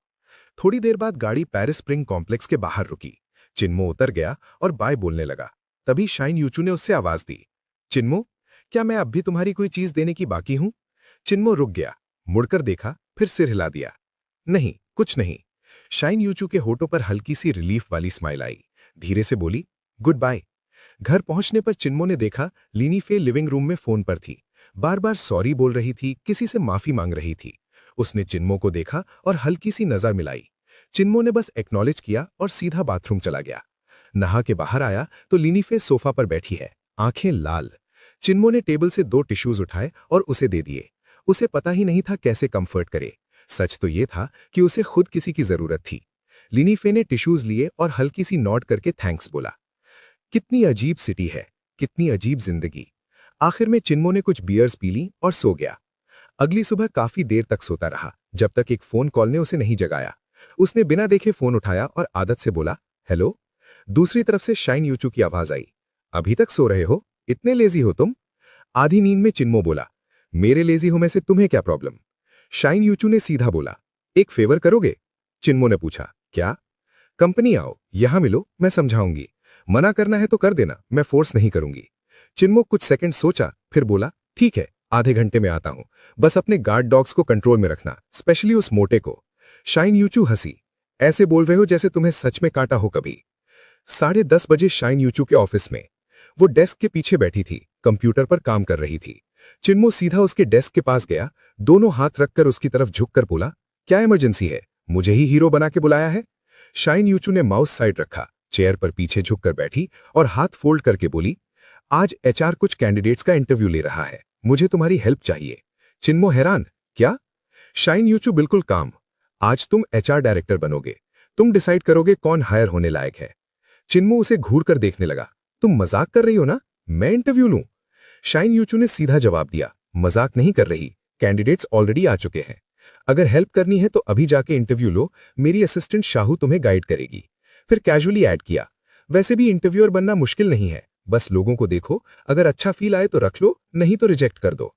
थोड़ी देर बाद गाड़ी पेरिस स्प्रिंग कॉम्प्लेक्स के बाहर रुकी। चिन्मो उतर गया और बाय बोलने लगा। तभी शाइन यूचू ने उससे आवाज दी, चिन्मो, क्या मैं अब भी तुम्हारी कोई चीज देने की बाकी हूं? चिन्मो रुक गया, मुड़कर देखा, फिर सिर हिला दिया, नहीं, कुछ नहीं। शाइन यूचू के होठों पर हल्की सी रिलीफ वाली स्माइल आई। धीरे से बोली, गुड बाय। घर पहुंचने पर चिन्मो ने देखा लीनी फे लिविंग रूम में फोन पर थी, बार बार सॉरी बोल रही थी, किसी से माफी मांग रही थी। उसने चिन्मो को देखा और हल्की सी नजर मिलाई। चिन्मो ने बस एक्नॉलेज किया और सीधा बाथरूम चला गया। नहा के बाहर आया तो लीनी फे सोफा पर बैठी है, आंखें लाल। चिन्मो ने टेबल से 2 टिश्यूज उठाए और उसे दे दिए। उसे पता ही नहीं था कैसे कंफर्ट करे। सच तो ये था कि उसे खुद किसी की जरूरत थी। लीनी फे ने टिश्यूज लिए और हल्की सी नॉड करके थैंक्स बोला। कितनी अजीब सिटी है, कितनी अजीब जिंदगी। आखिर में चिन्मो ने कुछ बियर्स पी ली और सो गया। अगली सुबह काफी देर तक सोता रहा, जब तक एक फोन कॉल ने उसे नहीं जगाया। उसने बिना देखे फोन उठाया और आदत से बोला, हेलो। दूसरी तरफ से शाइन यूचू की आवाज आई, अभी तक सो रहे हो? इतने लेजी हो तुम? आधी नींद में चिन्मो बोला, मेरे लेजी होने से तुम्हें क्या प्रॉब्लम? शाइन यूचू ने सीधा बोला, एक फेवर करोगे? चिन्मो ने पूछा, क्या? कंपनी आओ, यहां मिलो, मैं समझाऊंगी। मना करना है तो कर देना, मैं फोर्स नहीं करूंगी। चिन्मो कुछ सेकंड सोचा, फिर बोला, ठीक है, आधे घंटे में आता हूं। बस अपने गार्ड डॉग्स को कंट्रोल में रखना, स्पेशली उस मोटे को। शाइन यूचू हंसी, ऐसे बोल रहे हो जैसे तुम्हें सच में काटा हो कभी। 10:30 बजे शाइन यूचू के ऑफिस में वो डेस्क के पीछे बैठी थी, कंप्यूटर पर काम कर रही थी। चिन्मो सीधा उसके डेस्क के पास गया, दोनों हाथ रखकर उसकी तरफ झुककर बोला, क्या इमरजेंसी है? मुझे ही हीरो बना के बुलाया है? शाइन यूचू ने माउस साइड रखा, चेयर पर पीछे झुककर बैठी और हाथ फोल्ड करके बोली, आज एचआर कुछ कैंडिडेट्स का इंटरव्यू ले रहा है, मुझे तुम्हारी हेल्प चाहिए। चिन्मो हैरान, क्या? शाइन यूचू बिल्कुल काम, आज तुम एचआर डायरेक्टर बनोगे, तुम डिसाइड करोगे कौन हायर होने लायक है। चिन्मो उसे घूर कर देखने लगा, तुम मजाक कर रही हो ना, मैं इंटरव्यू लूं? शाइन यूचू ने सीधा जवाब दिया, मजाक नहीं कर रही, कैंडिडेट्स ऑलरेडी आ चुके हैं। अगर हेल्प करनी है तो अभी जाके इंटरव्यू लो, मेरी असिस्टेंट शाहू तुम्हें गाइड करेगी। फिर कैजुअली ऐड किया, वैसे भी इंटरव्यूअर बनना मुश्किल नहीं है, बस लोगों को देखो, अगर अच्छा फील आए तो रख लो, नहीं तो रिजेक्ट कर दो।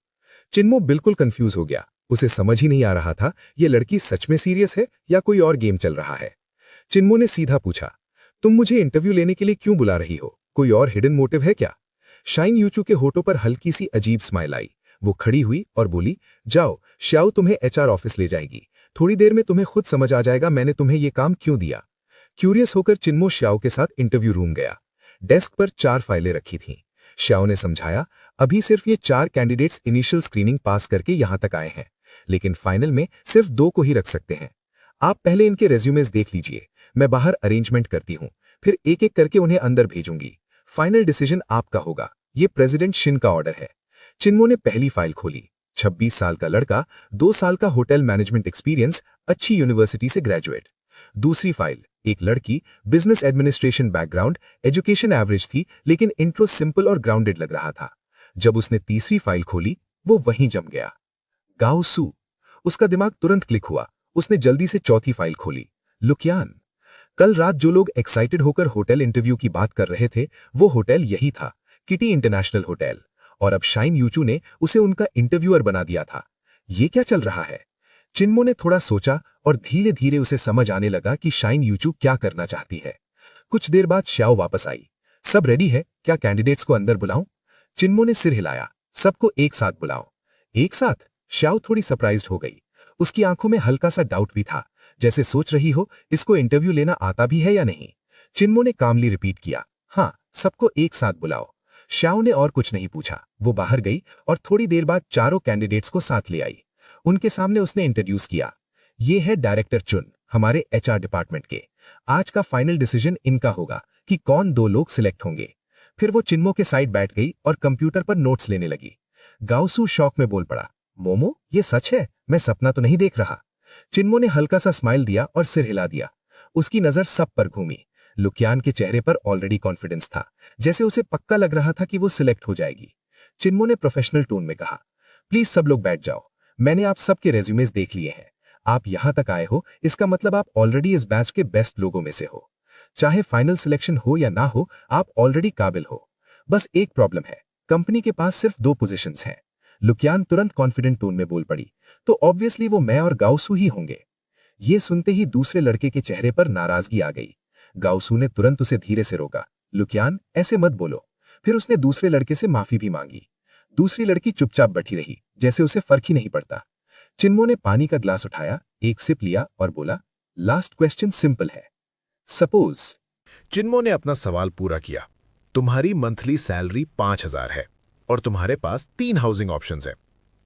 चिन्मो बिल्कुल कंफ्यूज हो गया, उसे समझ ही नहीं आ रहा था ये लड़की सच में सीरियस है या कोई और गेम चल रहा है। चिन्मो ने सीधा पूछा, तुम मुझे इंटरव्यू लेने के लिए क्यों बुला रही हो? कोई और हिडन मोटिव है क्या? शाइन यूचू के होठों पर हल्की सी अजीब स्माइल आई। वो खड़ी हुई और बोली, जाओ, श्याओ तुम्हें एचआर ऑफिस ले जाएगी, थोड़ी देर में तुम्हें खुद समझ आ जाएगा मैंने तुम्हें ये काम क्यों दिया। क्यूरियस होकर चिन्मो श्याओ के साथ इंटरव्यू रूम गया। डेस्क पर 4 फाइलें रखी थीं। श्याओ ने समझाया, अभी सिर्फ ये 4 कैंडिडेट्स इनिशियल स्क्रीनिंग पास करके यहां तक आए हैं, लेकिन फाइनल में सिर्फ 2 को ही रख सकते हैं। आप पहले इनके रेज्यूमेस देख लीजिए, मैं बाहर अरेंजमेंट करती हूं, फिर एक एक करके उन्हें अंदर भेजूंगी। फाइनल डिसीजन आपका होगा। ये प्रेसिडेंट शिन का ऑर्डर है। चिन्मो ने पहली फाइल खोली। 26 साल का लड़का, 2 साल का होटल मैनेजमेंट एक्सपीरियंस, अच्छी यूनिवर्सिटी से ग्रेजुएट। दूसरी फाइल, एक लड़की, business administration background, education average थी लेकिन इंट्रो सिंपल और ग्राउंडेड लग रहा था। जब उसने तीसरी फाइल खोली, वो वहीं जम गया। गाओ सू। उसका दिमाग तुरंत क्लिक हुआ। उसने जल्दी से चौथी फाइल खोली। लुकियान। कल रात जो लोग एक्साइटेड होकर होटल इंटरव्यू की बात कर रहे थे, वो होटल यही था, किटी इंटरनेशनल होटल। और अब शाइन यूचू ने उसे उनका इंटरव्यूअर बना दिया था। ये क्या चल रहा है? चिन्मो ने थोड़ा सोचा और धीरे धीरे उसे समझ आने लगा कि शाइन यूचू क्या करना चाहती है। कुछ देर बाद श्याओ वापस आई। सब रेडी है, क्या कैंडिडेट्स को अंदर बुलाऊं? चिन्मो ने सिर हिलाया। सबको एक साथ बुलाओ। एक साथ? श्याओ थोड़ी सरप्राइज्ड हो गई। उसकी आंखों में हल्का सा डाउट भी था, जैसे सोच रही हो इसको इंटरव्यू लेना आता भी है या नहीं। चिन्मो ने कामली रिपीट किया, हाँ, सबको एक साथ बुलाओ। श्याओ ने और कुछ नहीं पूछा। वो बाहर गई और थोड़ी देर बाद चारों कैंडिडेट्स को साथ ले आई। उनके सामने उसने इंट्रोड्यूस किया। ये है डायरेक्टर चुन, हमारे एचआर डिपार्टमेंट के। आज का फाइनल डिसीजन इनका होगा कि कौन 2 लोग सिलेक्ट होंगे। फिर वो चिन्मो के साइड बैठ गई और कंप्यूटर पर नोट्स लेने लगी। गाओसू शौक में बोल पड़ा, मोमो, ये सच है? मैं सपना तो नहीं देख रहा। चिन्मो ने हल्का सा स्माइल दिया और सिर हिला दिया। उसकी नजर सब पर घूमी। लुकियान के चेहरे पर ऑलरेडी कॉन्फिडेंस था, जैसे उसे पक्का लग रहा था कि वो सिलेक्ट हो जाएगी। चिन्मो ने प्रोफेशनल टोन में कहा, प्लीज सब लोग बैठ जाओ। मैंने आप सबके रेज्यूमेस देख लिए हैं। आप यहां तक आए हो, इसका मतलब आप ऑलरेडी इस बैच के बेस्ट लोगों में से हो। चाहे फाइनल सिलेक्शन हो या ना हो, आप ऑलरेडी काबिल हो। बस एक प्रॉब्लम है, कंपनी के पास सिर्फ 2 पोजीशंस हैं। लुकियान तुरंत कॉन्फिडेंट टोन में बोल पड़ी, तो ऑब्वियसली वो मैं और गाओसू ही होंगे। ये सुनते ही दूसरे लड़के के चेहरे पर नाराजगी आ गई। गाओसू ने तुरंत उसे धीरे से रोका, लुकियान, ऐसे मत बोलो। फिर उसने दूसरे लड़के से माफी भी मांगी। दूसरी लड़की चुपचाप बैठी रही, जैसे उसे फर्क ही नहीं पड़ता। चिन्मो ने पानी का ग्लास उठाया, एक सिप लिया और बोला, लास्ट क्वेश्चन सिंपल है। सपोज। चिन्मो ने अपना सवाल पूरा किया। तुम्हारी मंथली सैलरी 5000 है और तुम्हारे पास 3 हाउसिंग ऑप्शंस हैं।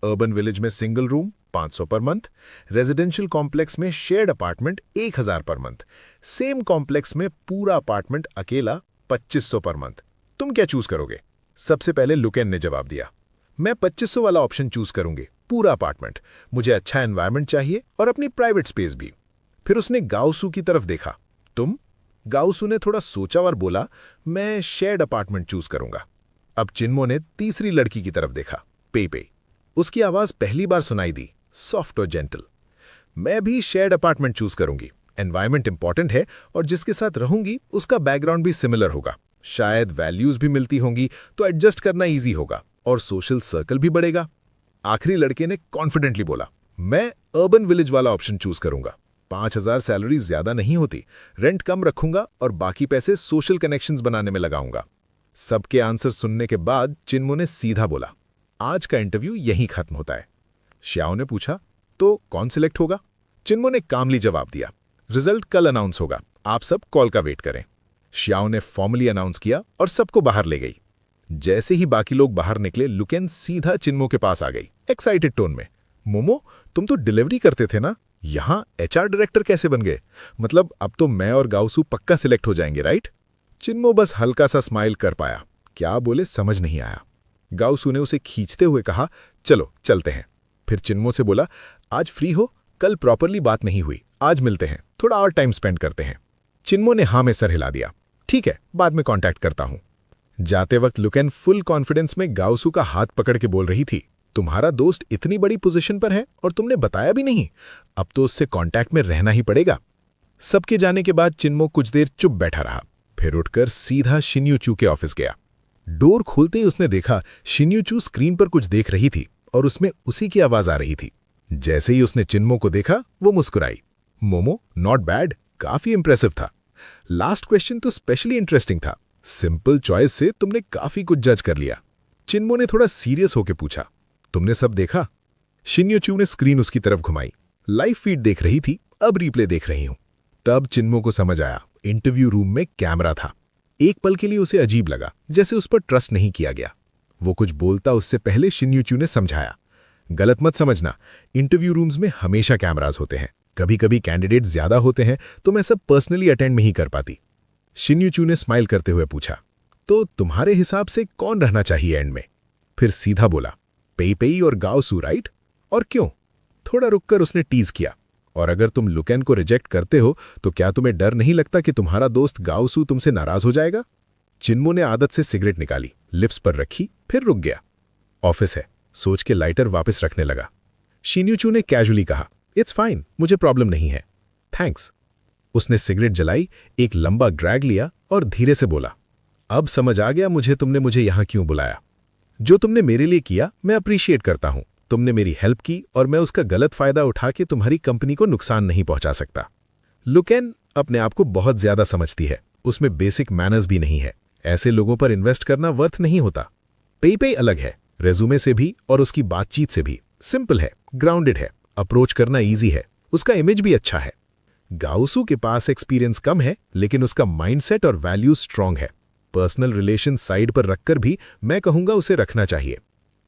अर्बन विलेज में single room 500 per month, residential complex में shared apartment 1000 per month, same complex में पूरा अपार्टमेंट अकेला 2500 पर मंथ। तुम क्या चूज करोगे? सबसे पहले लुकेन ने जवाब दिया, मैं 2500 वाला ऑप्शन चूज करूंगी, पूरा अपार्टमेंट। मुझे अच्छा एनवायरनमेंट चाहिए और अपनी प्राइवेट स्पेस भी। फिर उसने गाओसू की तरफ देखा। तुम? गाओसू ने थोड़ा सोचा और बोला, मैं शेयर्ड अपार्टमेंट चूज करूंगा। अब चिन्मो ने तीसरी लड़की की तरफ देखा, पे। उसकी आवाज पहली बार सुनाई दी, सॉफ्ट और जेंटल। मैं भी शेयर्ड अपार्टमेंट चूज करूंगी। एनवायरनमेंट इंपॉर्टेंट है और जिसके साथ रहूंगी उसका बैकग्राउंड भी सिमिलर होगा। शायद वैल्यूज भी मिलती होंगी तो एडजस्ट करना ईजी होगा और सोशल सर्कल भी बढ़ेगा। आखिरी लड़के ने कॉन्फिडेंटली बोला, मैं अर्बन विलेज वाला ऑप्शन चूज करूंगा। 5000 सैलरी ज्यादा नहीं होती, रेंट कम रखूंगा और बाकी पैसे सोशल कनेक्शंस बनाने में लगाऊंगा। सबके आंसर सुनने के बाद चिन्मो ने सीधा बोला, आज का इंटरव्यू यहीं खत्म होता है। श्याओ ने पूछा, तो कौन सिलेक्ट होगा? चिन्मो ने कामली जवाब दिया, रिजल्ट कल अनाउंस होगा, आप सब कॉल का वेट करें। श्याओ ने फॉर्मली अनाउंस किया और सबको बाहर ले गई। जैसे ही बाकी लोग बाहर निकले, लुकेन सीधा चिन्मो के पास आ गई, एक्साइटेड टोन में, मोमो, तुम तो डिलीवरी करते थे ना, यहां एचआर डायरेक्टर कैसे बन गए? मतलब अब तो मैं और गाओसू पक्का सिलेक्ट हो जाएंगे, राइट? चिन्मो बस हल्का सा स्माइल कर पाया, क्या बोले समझ नहीं आया। गाओसू ने उसे खींचते हुए कहा, चलो चलते हैं। फिर चिन्मो से बोला, आज फ्री हो? कल प्रॉपरली बात नहीं हुई, आज मिलते हैं, थोड़ा और टाइम स्पेंड करते हैं। चिन्मो ने हाँ में सर हिला दिया, ठीक है, बाद में कांटेक्ट करता हूं। जाते वक्त लुकेन फुल कॉन्फिडेंस में गाओसू का हाथ पकड़ के बोल रही थी, तुम्हारा दोस्त इतनी बड़ी पोजीशन पर है और तुमने बताया भी नहीं, अब तो उससे कांटेक्ट में रहना ही पड़ेगा। सबके जाने के बाद चिन्मो कुछ देर चुप बैठा रहा, फिर उठकर सीधा शिन्यूचू के ऑफिस गया। डोर खोलते ही उसने देखा शिन्यूचू स्क्रीन पर कुछ देख रही थी और उसमें उसी की आवाज आ रही थी। जैसे ही उसने चिन्मो को देखा, वो मुस्कुराई, मोमो, नॉट बैड, काफी इंप्रेसिव था। लास्ट क्वेश्चन तो स्पेशली इंटरेस्टिंग था, सिंपल चॉइस से तुमने काफी कुछ जज कर लिया। चिन्मो ने थोड़ा सीरियस होकर पूछा, तुमने सब देखा? शिन्यूचू ने स्क्रीन उसकी तरफ घुमाई, लाइव फीड देख रही थी, अब रिप्ले देख रही हूं। तब चिन्मो को समझ आया, इंटरव्यू रूम में कैमरा था। एक पल के लिए उसे अजीब लगा, जैसे उस पर ट्रस्ट नहीं किया गया। वो कुछ बोलता उससे पहले शिन्यूचू ने समझाया, गलत मत समझना, इंटरव्यू रूम्स में हमेशा कैमरास होते हैं। कभी कभी कैंडिडेट ज्यादा होते हैं तो मैं सब पर्सनली अटेंड नहीं कर पाती। शिन्यूचू ने स्माइल करते हुए पूछा, तो तुम्हारे हिसाब से कौन रहना चाहिए एंड में? फिर सीधा बोला, पेई और गाओसू, राइट? और क्यों? थोड़ा रुककर उसने टीज किया, और अगर तुम लुकेन को रिजेक्ट करते हो तो क्या तुम्हें डर नहीं लगता कि तुम्हारा दोस्त गाओसू तुमसे नाराज हो जाएगा? चिन्मो ने आदत से सिगरेट निकाली, लिप्स पर रखी, फिर रुक गया। ऑफिस है, सोच के लाइटर वापस रखने लगा। शिन्यूचू ने कैजुअली कहा, इट्स फाइन, मुझे प्रॉब्लम नहीं है, थैंक्स। उसने सिगरेट जलाई, एक लंबा ड्रैग लिया और धीरे से बोला, अब समझ आ गया मुझे यहां क्यों बुलाया। जो तुमने मेरे लिए किया मैं अप्रिशिएट करता हूं। तुमने मेरी हेल्प की और मैं उसका गलत फायदा उठा के तुम्हारी कंपनी को नुकसान नहीं पहुंचा सकता। लुकेन अपने आप को बहुत ज्यादा समझती है, उसमें बेसिक मैनर्स भी नहीं है। ऐसे लोगों पर इन्वेस्ट करना वर्थ नहीं होता। पेई अलग है, रेज्यूमे से भी और उसकी बातचीत से भी। सिंपल है, ग्राउंडेड है, अप्रोच करना ईजी है, उसका इमेज भी अच्छा है। गाओसू के पास एक्सपीरियंस कम है, लेकिन उसका माइंडसेट और वैल्यू स्ट्रांग है। पर्सनल रिलेशन साइड पर रखकर भी मैं कहूंगा उसे रखना चाहिए।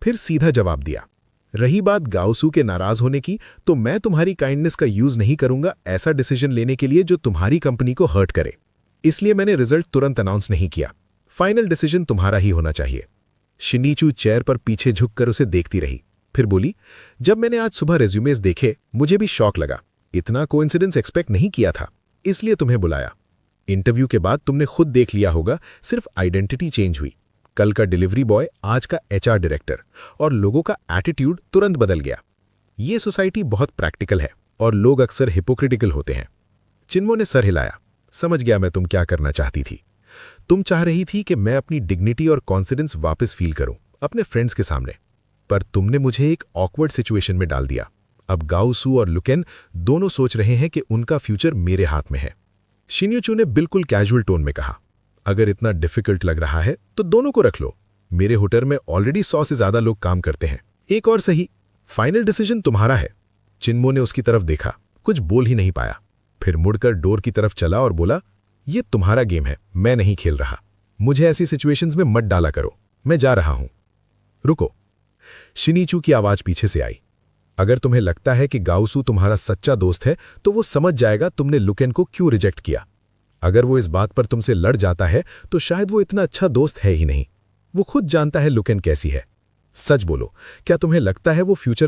फिर सीधा जवाब दिया, रही बात गाओसू के नाराज होने की, तो मैं तुम्हारी काइंडनेस का यूज नहीं करूंगा ऐसा डिसीजन लेने के लिए जो तुम्हारी कंपनी को हर्ट करे। इसलिए मैंने रिजल्ट तुरंत अनाउंस नहीं किया। फाइनल डिसीजन तुम्हारा ही होना चाहिए। शिन्यूचू चेयर पर पीछे झुककर उसे देखती रही, फिर बोली, जब मैंने आज सुबह रेज्यूमेज देखे मुझे भी शॉक लगा। इतना कोइंसिडेंस एक्सपेक्ट नहीं किया था, इसलिए तुम्हें बुलाया। इंटरव्यू के बाद तुमने खुद देख लिया होगा, सिर्फ आइडेंटिटी चेंज हुई। कल का डिलीवरी बॉय आज का एचआर डायरेक्टर, और लोगों का एटीट्यूड तुरंत बदल गया। ये सोसाइटी बहुत प्रैक्टिकल है और लोग अक्सर हिपोक्रिटिकल होते हैं। चिन्मो ने सर हिलाया, समझ गया मैं तुम क्या करना चाहती थी। तुम चाह रही थी कि मैं अपनी डिग्निटी और कॉन्फिडेंस वापस फील करूं अपने फ्रेंड्स के सामने, पर तुमने मुझे एक ऑकवर्ड सिचुएशन में डाल दिया। अब गाओसू और लुकेन दोनों सोच रहे हैं कि उनका फ्यूचर मेरे हाथ में है। शिन्यूचू ने बिल्कुल कैजुअल टोन में कहा, अगर इतना डिफिकल्ट लग रहा है तो दोनों को रख लो। मेरे होटल में ऑलरेडी 100 से ज्यादा लोग काम करते हैं, एक और सही। फाइनल डिसीजन तुम्हारा है। चिन्मो ने उसकी तरफ देखा, कुछ बोल ही नहीं पाया, फिर मुड़कर डोर की तरफ चला और बोला, ये तुम्हारा गेम है, मैं नहीं खेल रहा। मुझे ऐसी सिचुएशंस में मत डाला करो, मैं जा रहा हूं। रुको। शिन्यूचू की आवाज पीछे से आई, अगर तुम्हें लगता है कि गाओसू तुम्हारा सच्चा दोस्त है तो वो समझ जाएगा तुमने लुकेन को क्यों रिजेक्ट किया। अगर वो इस बात पर तुमसे लड़ जाता है तो शायद वो इतना अच्छा दोस्त है ही नहीं। वो खुद जानता है लुकेन कैसी है। सच बोलो, क्या तुम्हें लगता है वो फ्यूचर